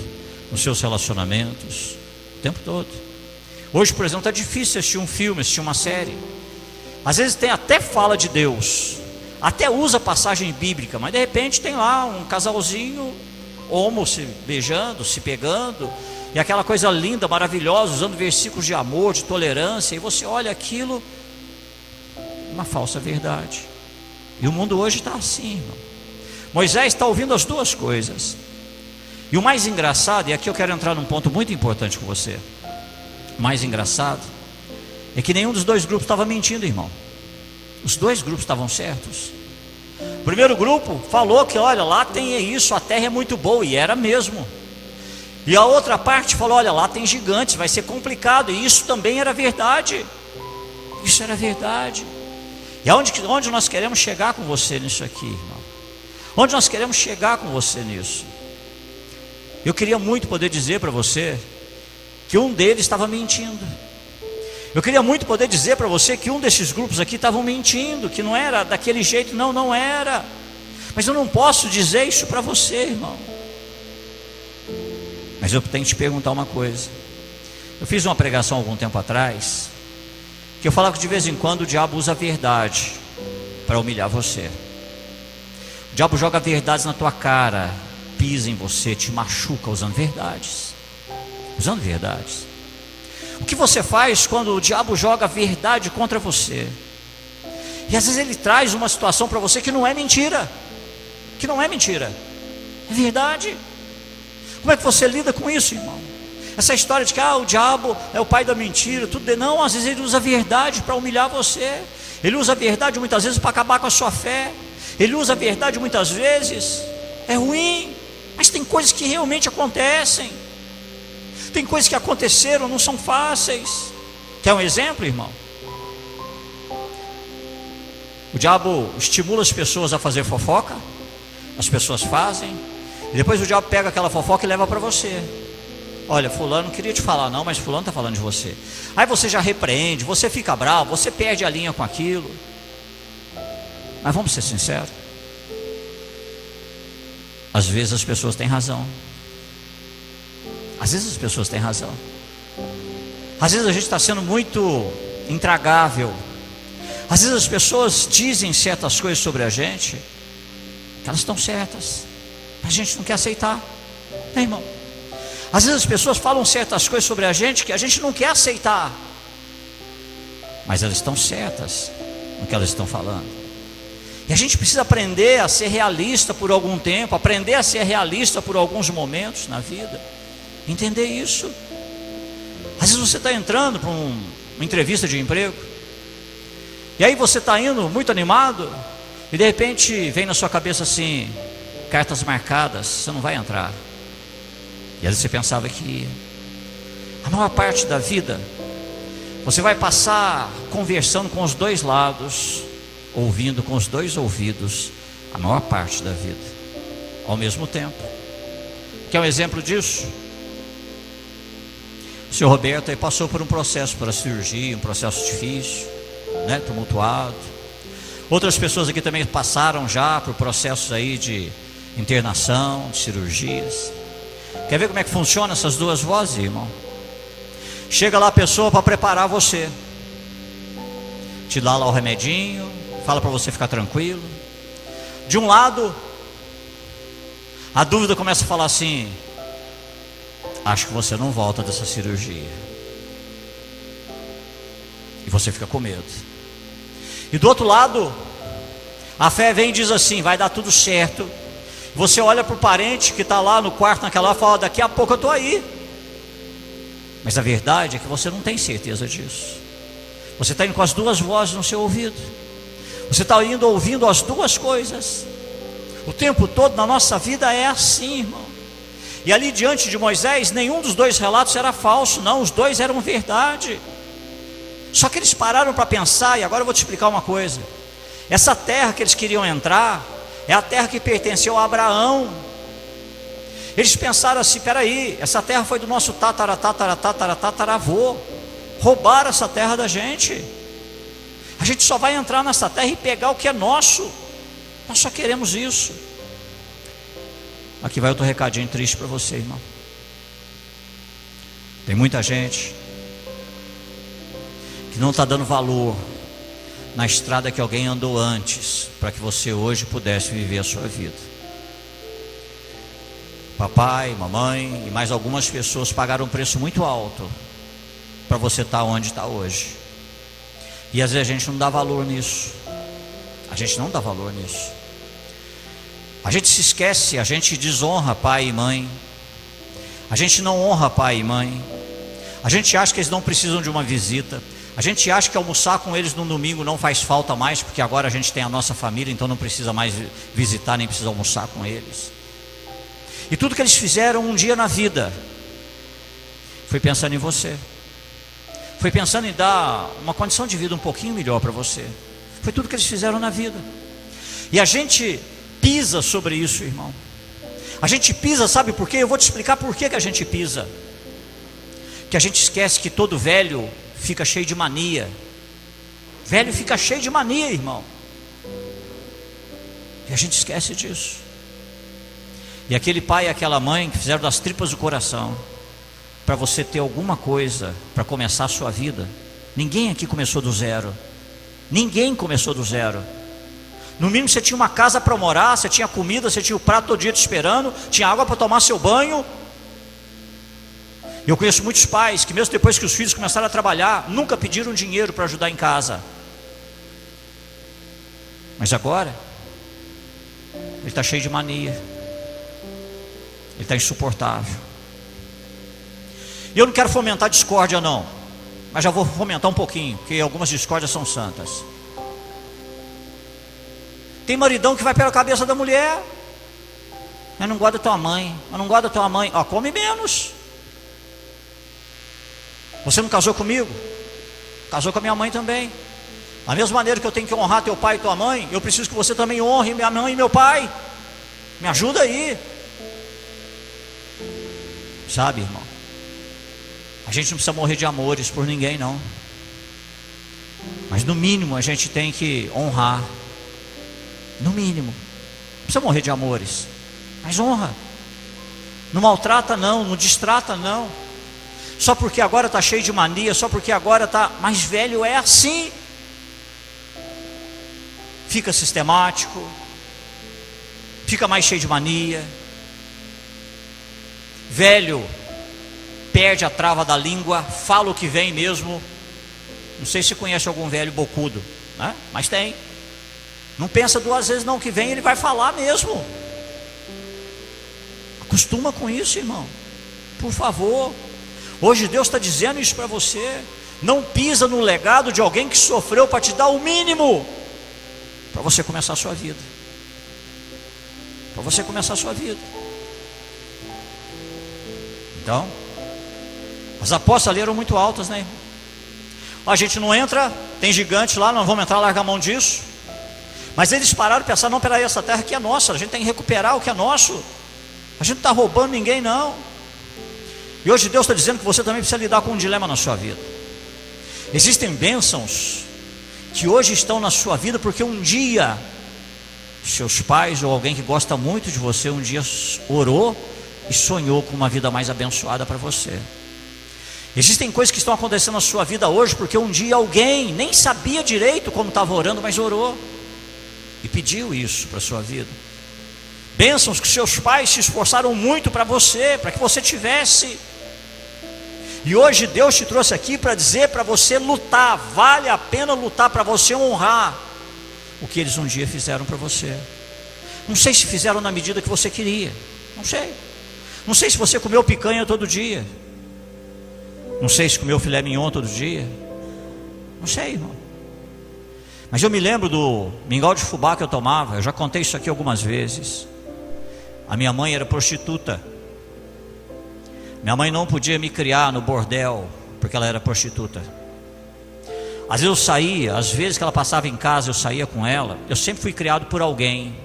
nos seus relacionamentos, o tempo todo. Hoje, por exemplo, está difícil assistir um filme, assistir uma série. Às vezes tem até fala de Deus, até usa passagem bíblica, mas de repente tem lá um casalzinho homo se beijando, se pegando, e aquela coisa linda, maravilhosa, usando versículos de amor, de tolerância, e você olha aquilo, uma falsa verdade. E o mundo hoje está assim, irmão. Moisés está ouvindo as duas coisas. E o mais engraçado, e aqui eu quero entrar num ponto muito importante com você. O mais engraçado é que nenhum dos dois grupos estava mentindo, irmão. Os dois grupos estavam certos. O primeiro grupo falou que olha, lá tem isso, a terra é muito boa, e era mesmo. E a outra parte falou: olha, lá tem gigantes, vai ser complicado. E isso também era verdade. Isso era verdade. E onde nós queremos chegar com você nisso aqui, irmão? Onde nós queremos chegar com você nisso? Eu queria muito poder dizer para você que um deles estava mentindo. Eu queria muito poder dizer para você que um desses grupos aqui estavam mentindo, que não era daquele jeito. Não, não era. Mas eu não posso dizer isso para você, irmão. Mas eu tenho que te perguntar uma coisa. Eu fiz uma pregação algum tempo atrás, que eu falava que de vez em quando o diabo usa a verdade para humilhar você. O diabo joga verdades na tua cara, pisa em você, te machuca usando verdades. Usando verdades. O que você faz quando o diabo joga verdade contra você? E às vezes ele traz uma situação para você que não é mentira. Que não é mentira, é verdade. Como é que você lida com isso, irmão? Essa história de que o diabo é o pai da mentira, tudo. Não, às vezes ele usa a verdade para humilhar você. Ele usa a verdade muitas vezes para acabar com a sua fé. Ele usa a verdade muitas vezes. É ruim, mas tem coisas que realmente acontecem. Tem coisas que aconteceram, não são fáceis. Quer um exemplo, irmão? O diabo estimula as pessoas a fazer fofoca. As pessoas fazem. E depois o diabo pega aquela fofoca e leva para você. Olha, fulano não queria te falar não, mas fulano está falando de você. Aí você já repreende, você fica bravo, você perde a linha com aquilo. Mas vamos ser sinceros. Às vezes as pessoas têm razão. Às vezes as pessoas têm razão. Às vezes a gente está sendo muito intragável. Às vezes as pessoas dizem certas coisas sobre a gente, que elas estão certas, mas a gente não quer aceitar, né, irmão? Às vezes as pessoas falam certas coisas sobre a gente que a gente não quer aceitar, mas elas estão certas no que elas estão falando. E a gente precisa aprender a ser realista por algum tempo, aprender a ser realista por alguns momentos na vida, entender isso. Às vezes você está entrando para uma entrevista de emprego, e aí você está indo muito animado, e de repente vem na sua cabeça assim: cartas marcadas, você não vai entrar. E às vezes você pensava que ia. A maior parte da vida você vai passar conversando com os dois lados, ouvindo com os dois ouvidos, a maior parte da vida, ao mesmo tempo. Quer um exemplo disso? O senhor Roberto aí passou por um processo para cirurgia, um processo difícil, né, tumultuado. Outras pessoas aqui também passaram já por processos aí de internação, de cirurgias. Quer ver como é que funciona essas duas vozes, irmão? Chega lá a pessoa para preparar você, te dá lá o remedinho, fala para você ficar tranquilo. De um lado, a dúvida começa a falar assim: acho que você não volta dessa cirurgia. E você fica com medo. E do outro lado, a fé vem e diz assim: vai dar tudo certo. Você olha para o parente que está lá no quarto naquela hora e fala: daqui a pouco eu estou aí. Mas a verdade é que você não tem certeza disso. Você está indo com as duas vozes no seu ouvido. Você está indo ouvindo as duas coisas. O tempo todo na nossa vida é assim, irmão. E ali diante de Moisés, nenhum dos dois relatos era falso, não, os dois eram verdade. Só que eles pararam para pensar, e agora eu vou te explicar uma coisa. Essa terra que eles queriam entrar é a terra que pertenceu a Abraão. Eles pensaram assim: peraí, essa terra foi do nosso tataravô. Roubaram essa terra da gente. A gente só vai entrar nessa terra e pegar o que é nosso. Nós só queremos isso. Aqui vai outro recadinho triste para você, irmão. Tem muita gente que não está dando valor na estrada que alguém andou antes, para que você hoje pudesse viver a sua vida. Papai, mamãe e mais algumas pessoas pagaram um preço muito alto para você estar onde está hoje. E às vezes a gente não dá valor nisso. A gente não dá valor nisso. A gente se esquece, a gente desonra pai e mãe. A gente não honra pai e mãe. A gente acha que eles não precisam de uma visita. A gente acha que almoçar com eles no domingo não faz falta mais, porque agora a gente tem a nossa família, então não precisa mais visitar, nem precisa almoçar com eles. E tudo que eles fizeram um dia na vida, Foi pensando em você. Foi pensando em dar uma condição de vida um pouquinho melhor para você. Foi tudo que eles fizeram na vida. E a gente pisa sobre isso, irmão. A gente pisa, sabe por quê? Eu vou te explicar por que a gente pisa. Que a gente esquece que todo velho fica cheio de mania. Velho fica cheio de mania, irmão. E a gente esquece disso. E aquele pai e aquela mãe que fizeram das tripas do coração para você ter alguma coisa para começar a sua vida. Ninguém aqui começou do zero. Ninguém começou do zero. No mínimo você tinha uma casa para morar, você tinha comida, você tinha o prato todo dia te esperando, tinha água para tomar seu banho. Eu conheço muitos pais que mesmo depois que os filhos começaram a trabalhar, nunca pediram dinheiro para ajudar em casa. Mas agora ele está cheio de mania. Ele está insuportável. E eu não quero fomentar discórdia não, mas já vou fomentar um pouquinho, porque algumas discórdias são santas. Tem maridão que vai pela cabeça da mulher: eu não gosto da tua mãe, eu não gosto da tua mãe. Ó, come menos. Você não casou comigo? Casou com a minha mãe também. Da mesma maneira que eu tenho que honrar teu pai e tua mãe, eu preciso que você também honre minha mãe e meu pai. Me ajuda aí. Sabe, irmão, a gente não precisa morrer de amores por ninguém não, mas no mínimo a gente tem que honrar. No mínimo. Não precisa morrer de amores, mas honra. Não maltrata não, não distrata não. Só porque agora está cheio de mania, só porque agora está mais velho, é assim. Fica sistemático, fica mais cheio de mania. Velho perde a trava da língua, fala o que vem mesmo. Não sei se você conhece algum velho bocudo, né? Mas tem. Não pensa duas vezes não, que vem ele vai falar mesmo. Acostuma com isso, irmão, por favor. Hoje Deus está dizendo isso para você. Não pisa no legado de alguém que sofreu para te dar o mínimo para você começar a sua vida. Para você começar a sua vida. Então, as apostas ali eram muito altas, né, irmão? A gente não entra, tem gigantes lá, não vamos entrar, largar a mão disso. Mas eles pararam e pensaram: não, peraí, essa terra aqui é nossa, a gente tem que recuperar o que é nosso. A gente não está roubando ninguém não. E hoje Deus está dizendo que você também precisa lidar com um dilema na sua vida. Existem bênçãos que hoje estão na sua vida porque um dia seus pais ou alguém que gosta muito de você um dia orou e sonhou com uma vida mais abençoada para você. Existem coisas que estão acontecendo na sua vida hoje porque um dia alguém nem sabia direito como estava orando, mas orou e pediu isso para a sua vida. Bênçãos que seus pais se esforçaram muito para você, para que você tivesse. E hoje Deus te trouxe aqui para dizer para você lutar. Vale a pena lutar para você honrar o que eles um dia fizeram para você. Não sei se fizeram na medida que você queria. Não sei. Não sei se você comeu picanha todo dia. Não sei se comeu filé mignon todo dia. Não sei, irmão. Mas eu me lembro do mingau de fubá que eu tomava. Eu já contei isso aqui algumas vezes. A minha mãe era prostituta. Minha mãe não podia me criar no bordel, porque ela era prostituta. Às vezes eu saía, às vezes que ela passava em casa, eu saía com ela. Eu sempre fui criado por alguém.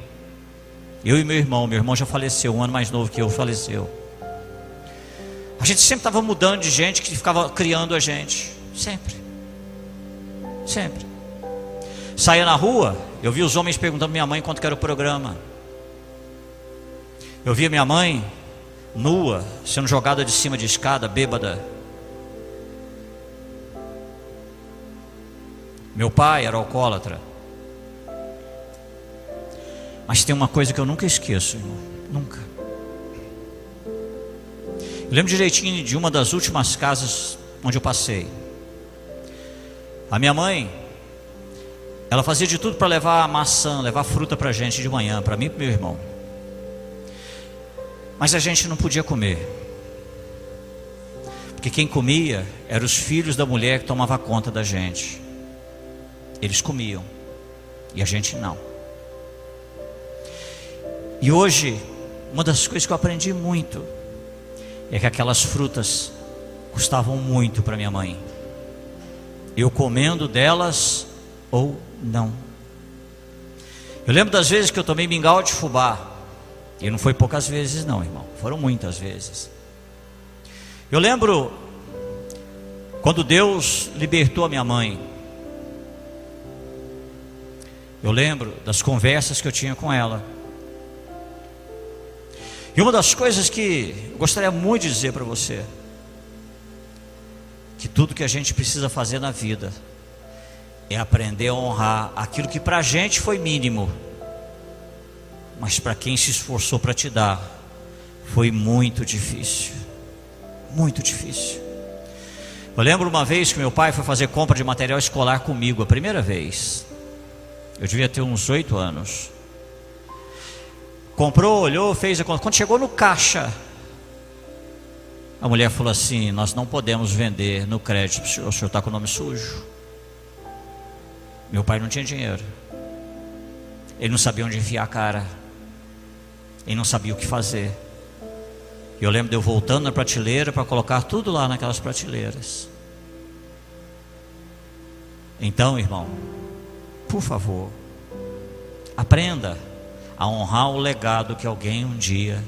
Eu e meu irmão já faleceu, um ano mais novo que eu, faleceu. A gente sempre estava mudando de gente que ficava criando a gente. Sempre. Sempre. Saía na rua, eu via os homens perguntando à minha mãe quanto que era o programa. Eu via minha mãe nua, sendo jogada de cima de escada, bêbada. Meu pai era alcoólatra. Mas tem uma coisa que eu nunca esqueço, irmão. Nunca. Eu lembro direitinho de uma das últimas casas onde eu passei. A minha mãe, ela fazia de tudo para levar maçã, levar fruta para a gente de manhã, para mim e para meu irmão. Mas a gente não podia comer, porque quem comia eram os filhos da mulher que tomava conta da gente. Eles comiam e a gente não. E hoje, uma das coisas que eu aprendi muito é que aquelas frutas custavam muito para minha mãe, eu comendo delas ou não. Eu lembro das vezes que eu tomei mingau de fubá, e não foi poucas vezes não, irmão, foram muitas vezes. Eu lembro quando Deus libertou a minha mãe. Eu lembro das conversas que eu tinha com ela. E uma das coisas que eu gostaria muito de dizer para você, que tudo que a gente precisa fazer na vida é aprender a honrar aquilo que para a gente foi mínimo, mas para quem se esforçou para te dar, foi muito difícil. Muito difícil. Eu lembro uma vez que meu pai foi fazer compra de material escolar comigo, a primeira vez. Eu devia ter uns 8 anos. Comprou, olhou, fez a conta. Quando chegou no caixa, a mulher falou assim: nós não podemos vender no crédito, o senhor está com o nome sujo. Meu pai não tinha dinheiro. Ele não sabia onde enfiar a cara. Ele não sabia o que fazer. E eu lembro de eu voltando na prateleira para colocar tudo lá naquelas prateleiras. Então, irmão, por favor, aprenda a honrar o legado que alguém um dia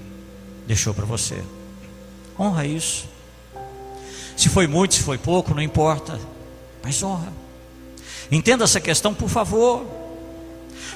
deixou para você. Honra isso. Se foi muito, se foi pouco, não importa, mas honra. Entenda essa questão, por favor.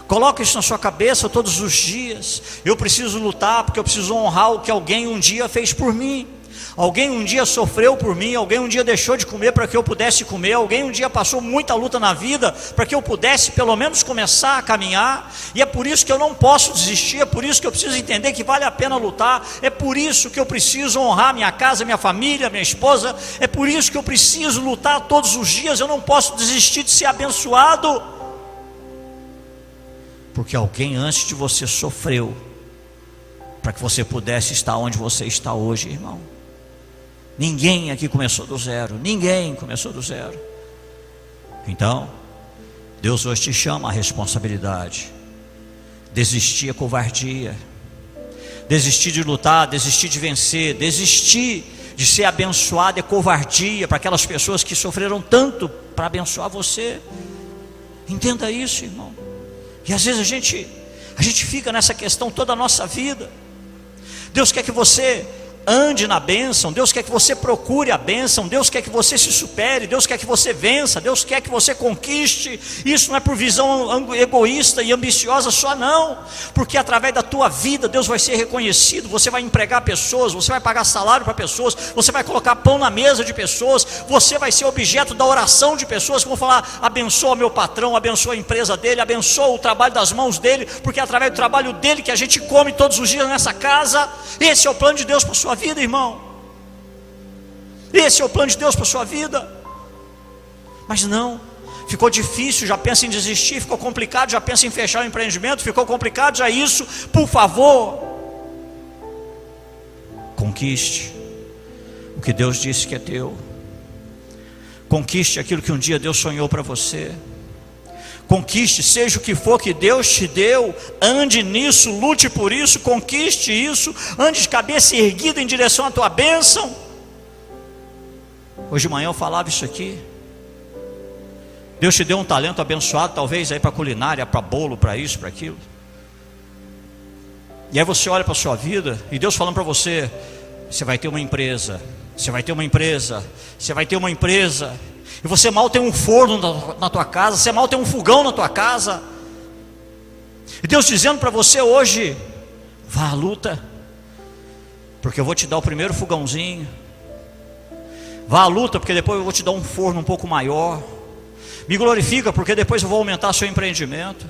Coloque isso na sua cabeça todos os dias. Eu preciso lutar porque eu preciso honrar o que alguém um dia fez por mim. Alguém um dia sofreu por mim, alguém um dia deixou de comer para que eu pudesse comer, alguém um dia passou muita luta na vida para que eu pudesse pelo menos começar a caminhar. E é por isso que eu não posso desistir, é por isso que eu preciso entender que vale a pena lutar, é por isso que eu preciso honrar minha casa, minha família, minha esposa, é por isso que eu preciso lutar todos os dias. Eu não posso desistir de ser abençoado, porque alguém antes de você sofreu para que você pudesse estar onde você está hoje, irmão. Ninguém aqui começou do zero. Ninguém começou do zero. Então, Deus hoje te chama à responsabilidade. Desistir é covardia. Desistir de lutar, desistir de vencer, desistir de ser abençoado é covardia para aquelas pessoas que sofreram tanto para abençoar você. Entenda isso, irmão. E às vezes a gente fica nessa questão toda a nossa vida. Deus quer que você ande na bênção, Deus quer que você procure a bênção, Deus quer que você se supere, Deus quer que você vença, Deus quer que você conquiste. Isso não é por visão egoísta e ambiciosa só, não, porque através da tua vida Deus vai ser reconhecido. Você vai empregar pessoas, você vai pagar salário para pessoas, você vai colocar pão na mesa de pessoas, você vai ser objeto da oração de pessoas que vão falar: abençoa meu patrão, abençoa a empresa dele, abençoa o trabalho das mãos dele, porque é através do trabalho dele que a gente come todos os dias nessa casa. Esse é o plano de Deus para a sua vida, irmão. Esse é o plano de Deus para a sua vida. Mas não, ficou difícil, já pensa em desistir, ficou complicado, já pensa em fechar o empreendimento, ficou complicado já isso. Por favor, conquiste o que Deus disse que é teu. Conquiste aquilo que um dia Deus sonhou para você. Conquiste, seja o que for que Deus te deu, ande nisso, lute por isso, conquiste isso, ande de cabeça erguida em direção à tua bênção. Hoje de manhã eu falava isso aqui. Deus te deu um talento abençoado, talvez aí para culinária, para bolo, para isso, para aquilo. E aí você olha para a sua vida e Deus falando para você: você vai ter uma empresa, você vai ter uma empresa, você vai ter uma empresa. E você mal tem um forno na tua casa, você mal tem um fogão na tua casa. E Deus dizendo para você hoje: vá à luta, porque eu vou te dar o primeiro fogãozinho. Vá à luta, porque depois eu vou te dar um forno um pouco maior. Me glorifica, porque depois eu vou aumentar seu empreendimento.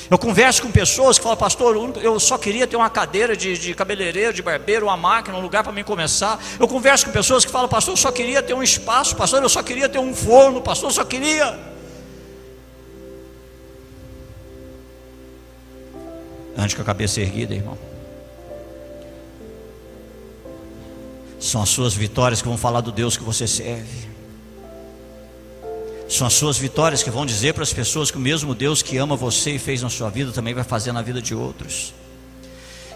Eu converso com pessoas que falam: pastor, eu só queria ter uma cadeira de cabeleireiro, de barbeiro, uma máquina, um lugar para mim começar. Eu converso com pessoas que falam: pastor, eu só queria ter um espaço, pastor, eu só queria ter um forno, pastor, eu só queria. Ande com a cabeça erguida, irmão. São as suas vitórias que vão falar do Deus que você serve. São as suas vitórias que vão dizer para as pessoas que o mesmo Deus que ama você e fez na sua vida também vai fazer na vida de outros.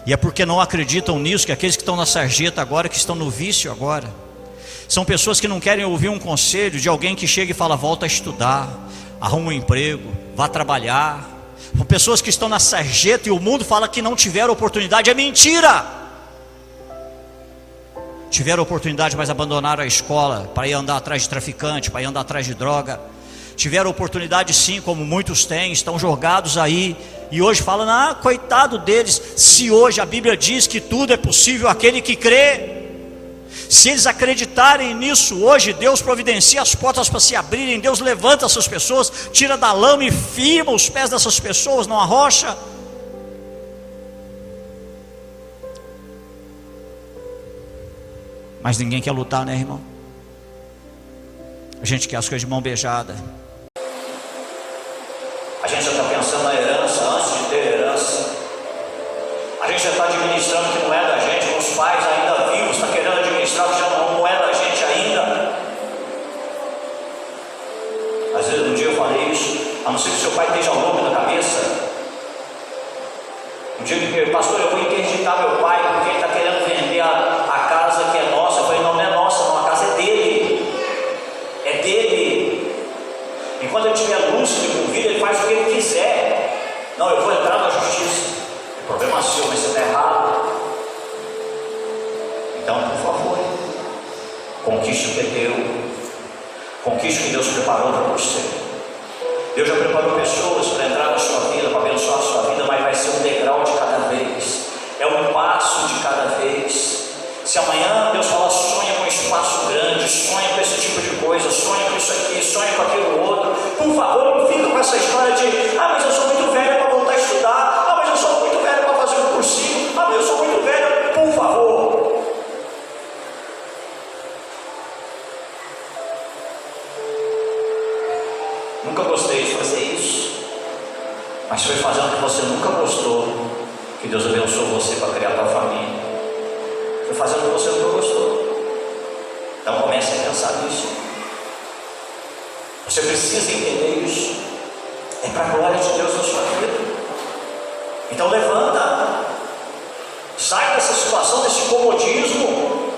E é porque não acreditam nisso que aqueles que estão na sarjeta agora, que estão no vício agora, São pessoas que não querem ouvir um conselho de alguém que chega e fala: volta a estudar, arruma um emprego, vá trabalhar. São pessoas que estão na sarjeta e o mundo fala que não tiveram oportunidade. É mentira! Tiveram oportunidade, mas abandonaram a escola para ir andar atrás de traficante, para ir andar atrás de droga. Tiveram oportunidade sim, como muitos têm, estão jogados aí, e hoje falam: ah, coitado deles. Se hoje a Bíblia diz que tudo é possível àquele que crê, se eles acreditarem nisso hoje, Deus providencia as portas para se abrirem, Deus levanta essas pessoas, tira da lama e firma os pés dessas pessoas numa rocha. Mas ninguém quer lutar, né, irmão? A gente quer as coisas de mão beijada. A gente já está pensando na herança antes de ter herança. A gente já está administrando o que não é da gente, com os pais ainda vivos, está querendo administrar o que já não é da gente ainda. Às vezes um dia eu falei isso, a não ser que seu pai esteja louco na cabeça. Um dia que eu, pastor, eu vou interditar meu pai porque ele está querendo vender a casa que é nossa. Eu falei: não, não é nossa, não, a casa é dele. É dele. Enquanto ele tiver lúcido com vida, ele faz o que ele quiser. Não, eu vou entrar na justiça. O problema é seu, mas você está errado. Então, por favor, conquiste o que é teu. Conquiste o que Deus preparou para você. Deus já preparou pessoas para entrar na sua vida, para abençoar a sua vida, mas vai ser um degrau de cada vez. É um passo de cada vez. Se amanhã Deus falar: sonha com um espaço grande, sonha com esse tipo de coisa, sonha com isso aqui, sonha com aquilo outro, por favor, não fica com essa história de: ah, mas eu sou muito velho para voltar a estudar, ah, mas eu sou muito velho para fazer um cursinho, ah, mas eu sou muito velho. Por favor. Nunca gostei de fazer isso, mas foi fazendo o que você nunca gostou que Deus abençoou você para criar a tua família. Foi fazendo o que você nunca gostou. Então comece a pensar nisso. Você precisa entender isso. É para a glória de Deus na sua vida. Então levanta. Sai dessa situação, desse comodismo.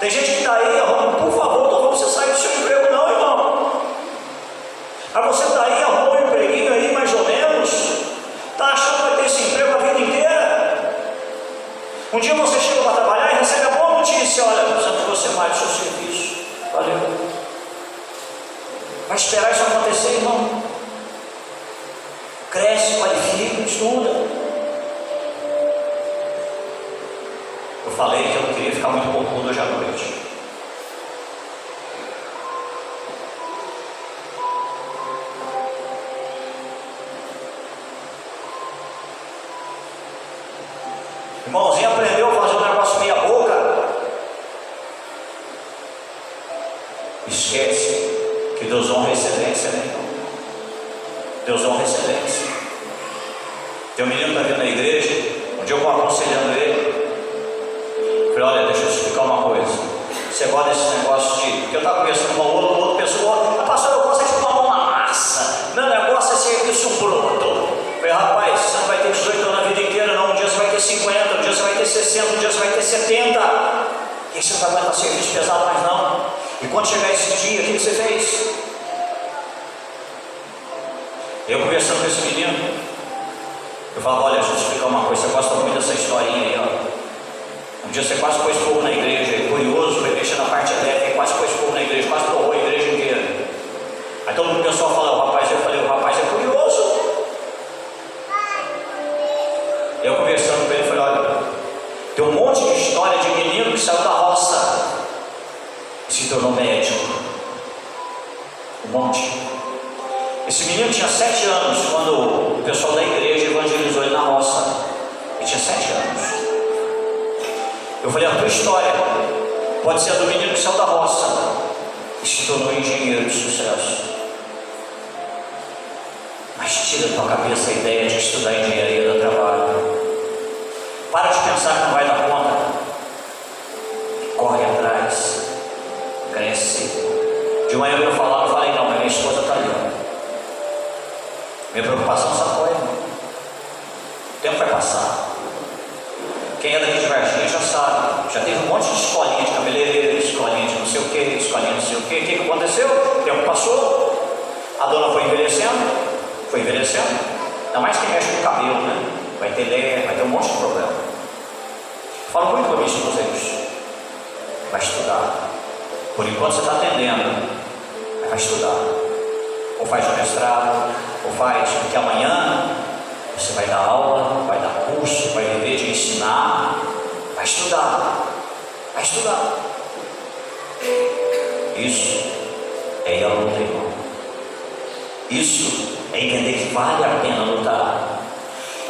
Tem gente que está aí: por favor, não vamos você sair do seu emprego, não, irmão. Aí você está aí, arrumou um empreguinho aí, mais ou menos, está achando que vai ter esse emprego a vida inteira. Um dia você chega para trabalhar e recebe a boa notícia: olha, precisamos que você mais do seu serviço. Valeu. Vai esperar isso acontecer, irmão? Cresce, qualifica, estuda. Eu falei que eu não queria ficar muito pouco hoje à noite. Irmãozinho aprendeu a fazer um negócio meia boca. Esquece que Deus honra a excelência, né, irmão? Deus honra a excelência. Tem um menino que está vindo na igreja. Um dia eu vou aconselhando ele. Falei: olha, deixa eu te explicar uma coisa. Você gosta desse negócio de... Porque eu estava conversando com uma outra pessoa: ah, pastor, eu gosto de tomar uma massa. Meu negócio é ser isso pronto. Falei: rapaz, você não vai ter 18 anos a vida inteira, não. Um dia você vai ter 50, um dia você vai ter 60, um dia você vai ter 70. E você não vai aguentar serviço pesado mais não. E quando chegar esse dia, o que você fez? Eu conversando com esse menino, eu falava: olha, deixa eu te explicar uma coisa. Você gosta muito dessa historinha aí, ó. Um dia você quase pôs fogo na igreja, curioso, foi mexer na parte elétrica e quase pôs fogo na igreja, quase torrou a igreja inteira. Aí todo mundo começou a falar: o rapaz, eu falei: o rapaz é curioso. Eu conversando com ele, falei: olha, tem um monte de história de menino que saiu da roça e se tornou médico. Um monte. Esse menino tinha 7 anos quando o pessoal da igreja evangelizou ele na roça. Ele tinha 7 anos. Eu falei: a tua história pode ser a do menino que saiu da roça e se tornou engenheiro de sucesso. Mas tira da tua cabeça a ideia de estudar engenharia do trabalho. Para de pensar que não vai dar conta. Corre atrás. Cresce. De manhã eu falei: não, mas minha esposa está ali. Minha preocupação só foi: o tempo vai passar. Quem é daqui de Varginha já sabe. Já teve um monte de escolinha de cabeleireiro, escolinha de Porque o que aconteceu? O tempo passou, a dona foi envelhecendo, ainda mais quem mexe com o cabelo, né? Vai ter ler, vai ter um monte de problema. Falo muito com a minha esposa isso. Vai estudar. Por enquanto você está atendendo, mas vai estudar. Ou faz um mestrado, ou faz, porque amanhã você vai dar aula, vai dar curso, vai viver de ensinar, vai estudar. Isso é ir à luta, irmão. Isso é entender que vale a pena lutar.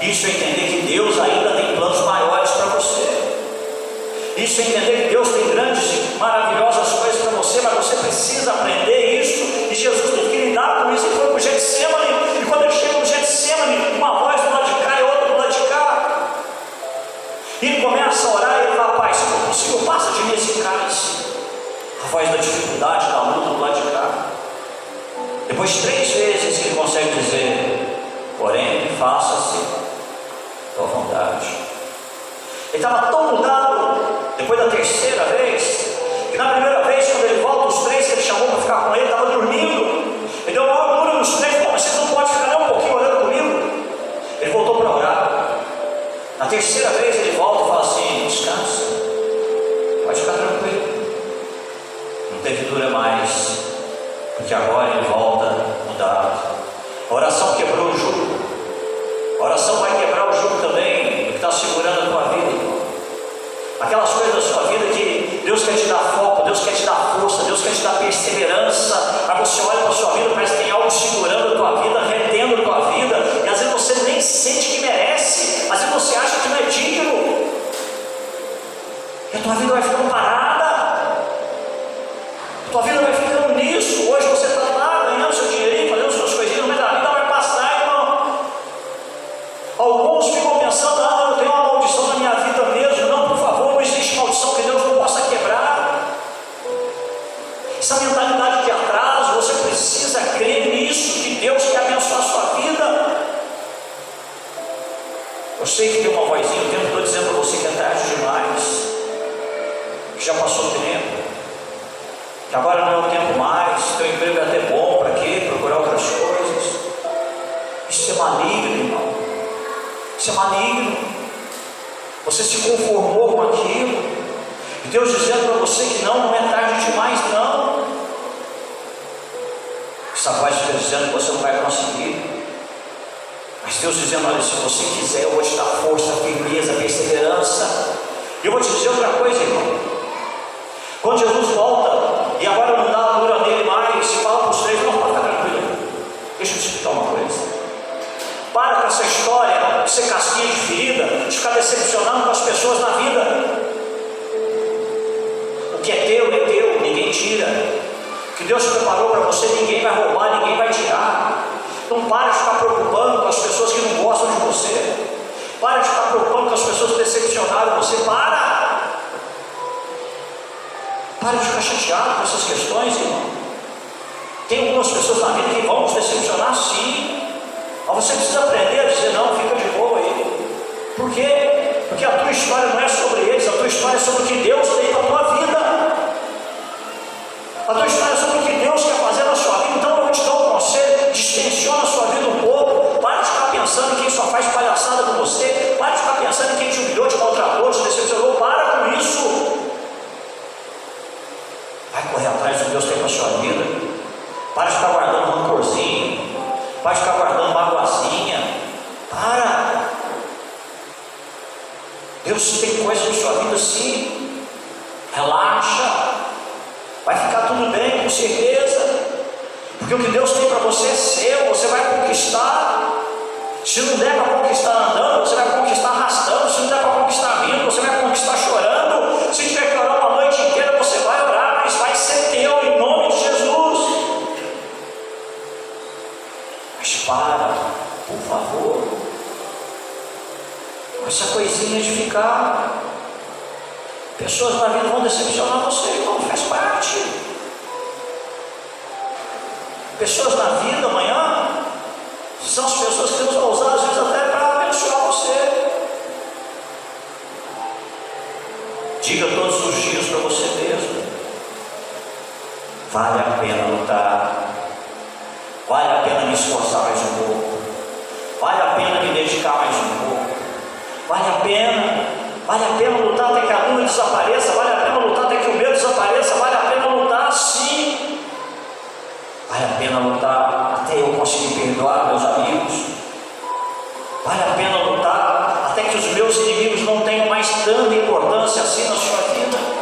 Isso é entender que Deus ainda tem planos maiores para você. Isso é entender que Deus tem grandes e maravilhosas coisas para você, mas você precisa aprender isso. E Jesus teve que lidar com isso. Ele foi para o Getsemane, e quando ele chega no Getsemane, uma voz do lado de cá e outra do lado de cá, e ele começa a orar e ele fala: Pai, se for possível, passa de mim esse cálice. A voz da dificuldade, da luta do lado de cá. Depois 3 vezes que ele consegue dizer: porém, faça-se tua vontade. Ele estava tão mudado, depois da 3ª vez, que na primeira vez, quando ele volta, os 3 que ele chamou para ficar com ele, estavam dormindo. Ele deu uma orgulho nos 3, mas vocês não podem ficar nem um pouquinho orando comigo. Ele voltou para orar. Na 3ª vez ele volta e fala assim: descansa, pode ficar tranquilo. Não teve dura mais, porque agora ele volta mudado. A oração quebrou o jugo. A oração vai quebrar o jugo também do que está segurando a tua vida, irmão. Aquelas coisas da sua vida que Deus quer te dar foco, Deus quer te dar força, Deus quer te dar perseverança. Aí você olha para a sua vida, parece que tem algo segurando a tua vida, retendo a tua vida, e às vezes você nem sente que merece, às vezes você acha que não é digno, e a tua vida vai ficando parada, a tua vida vai ficando nisso. Hoje você está lá ganhando seu dinheirinho, fazendo suas coisinhas, mas a vida vai passar, irmão. Alguns ficam pensando: ah, eu tenho uma maldição na minha vida mesmo. Não, por favor, não existe maldição que Deus não possa quebrar. Essa mentalidade de atraso, você precisa crer nisso, que Deus quer abençoar a sua vida. Eu sei que tem uma vozinha o tempo todo dizendo para você que é tarde demais, que já passou o tempo, que agora não é o tempo mais, teu emprego é até bom, para quê? Procurar outras coisas. Isso é maligno, irmão. Isso é maligno. Você se conformou com aquilo, e Deus dizendo para você que não é tarde demais, não. Essa voz fica dizendo que você não vai conseguir, mas Deus dizendo: olha, se você quiser, eu vou te dar força, firmeza, perseverança. E eu vou te dizer outra coisa, irmão. Quando Jesus volta, e agora não dá a cura nele mais, e fala para os 3: não, pode ficar tranquilo, deixa eu te explicar uma coisa. Para com essa história de ser casquinha de ferida, de ficar decepcionando com as pessoas na vida. O que é teu, ninguém tira. O que Deus preparou para você, ninguém vai roubar, ninguém vai tirar. Não para de ficar preocupando com as pessoas que não gostam de você. Para de ficar preocupando com as pessoas que decepcionaram você. Para de ficar chateado com essas questões, irmão. Tem algumas pessoas na vida que vão nos decepcionar, sim. Mas você precisa aprender a dizer: não, fica de boa aí. Por quê? Porque a tua história não é sobre eles, a tua história é sobre o que Deus tem para a tua vida. A tua história é sobre o que Deus quer fazer na sua vida. Então eu vou te dar um conselho: distensiona a sua vida um pouco. Para de ficar pensando em quem só faz palhaçada com você. Para de ficar pensando em quem te humilhou, te maltratou, te decepcionou. Para com isso. Vai correr atrás do que Deus tem para a sua vida. Para de ficar guardando rancorzinho. Para de ficar guardando magoazinha. Para. Deus tem coisas na sua vida, sim. Relaxa. Vai ficar tudo bem, com certeza. Porque o que Deus tem para você é seu. Você vai conquistar. Se não der para conquistar andando, você vai conquistar arrastando. Se não der para conquistar rindo, você vai conquistar chorando. Se tiver que orar uma noite inteira, você vai orar, mas vai ser teu, em nome de Jesus. Mas para, por favor, com essa coisinha de ficar. Pessoas na vida vão decepcionar você, irmão, faz parte. Pessoas na vida amanhã são as pessoas que Deus vai usar às vezes até para abençoar você. Diga todos os dias para você mesmo: vale a pena lutar, vale a pena me esforçar mais um pouco, vale a pena me dedicar mais um pouco, vale a pena lutar até que a dúvida desapareça, vale a pena lutar até que o medo desapareça, vale a pena lutar sim, vale a pena lutar até eu conseguir perdoar meus amigos, vale a pena lutar até que os meus inimigos não tenham mais tanta importância assim na sua vida.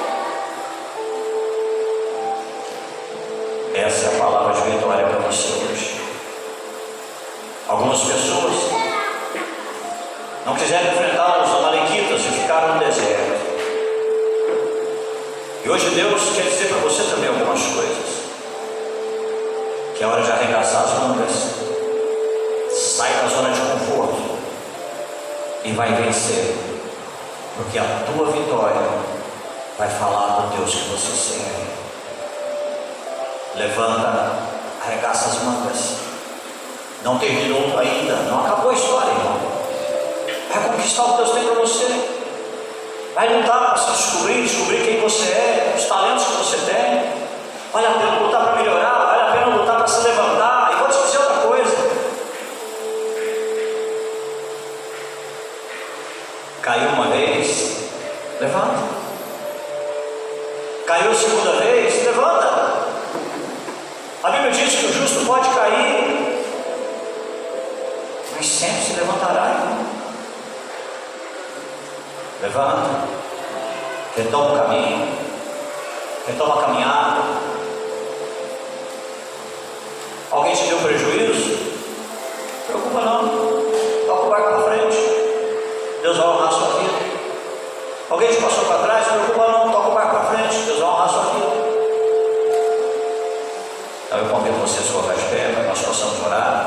Essa é a palavra de vitória para você hoje. Algumas pessoas não quiseram enfrentar os amalequitas e ficaram no deserto. E hoje Deus quer dizer para você também algumas coisas. Que é hora de arregaçar as mangas, sai da zona de conforto e vai vencer, porque a tua vitória vai falar do Deus que você serve. Levanta, arregaça as mangas. Não terminou ainda, não acabou a história, irmão. Vai conquistar o que Deus tem para você. Vai lutar para se descobrir quem você é, os talentos que você tem. Vale a pena lutar para melhorar, vale a pena lutar para se levantar. E vou te dizer outra coisa. Caiu uma vez, levanta. Caiu a segunda vez, levanta. A Bíblia diz que o justo pode cair, mas sempre se levantará, irmão. Levanta, retoma o caminho, retoma a caminhada. Alguém te deu prejuízo? Não preocupa não, toca o barco para frente, Deus vai honrar a sua vida. Alguém te passou para trás? Não preocupa não, toca o barco para frente, Deus vai honrar a sua vida. Então eu convido você a se colocar de pé para que nós possamos orar.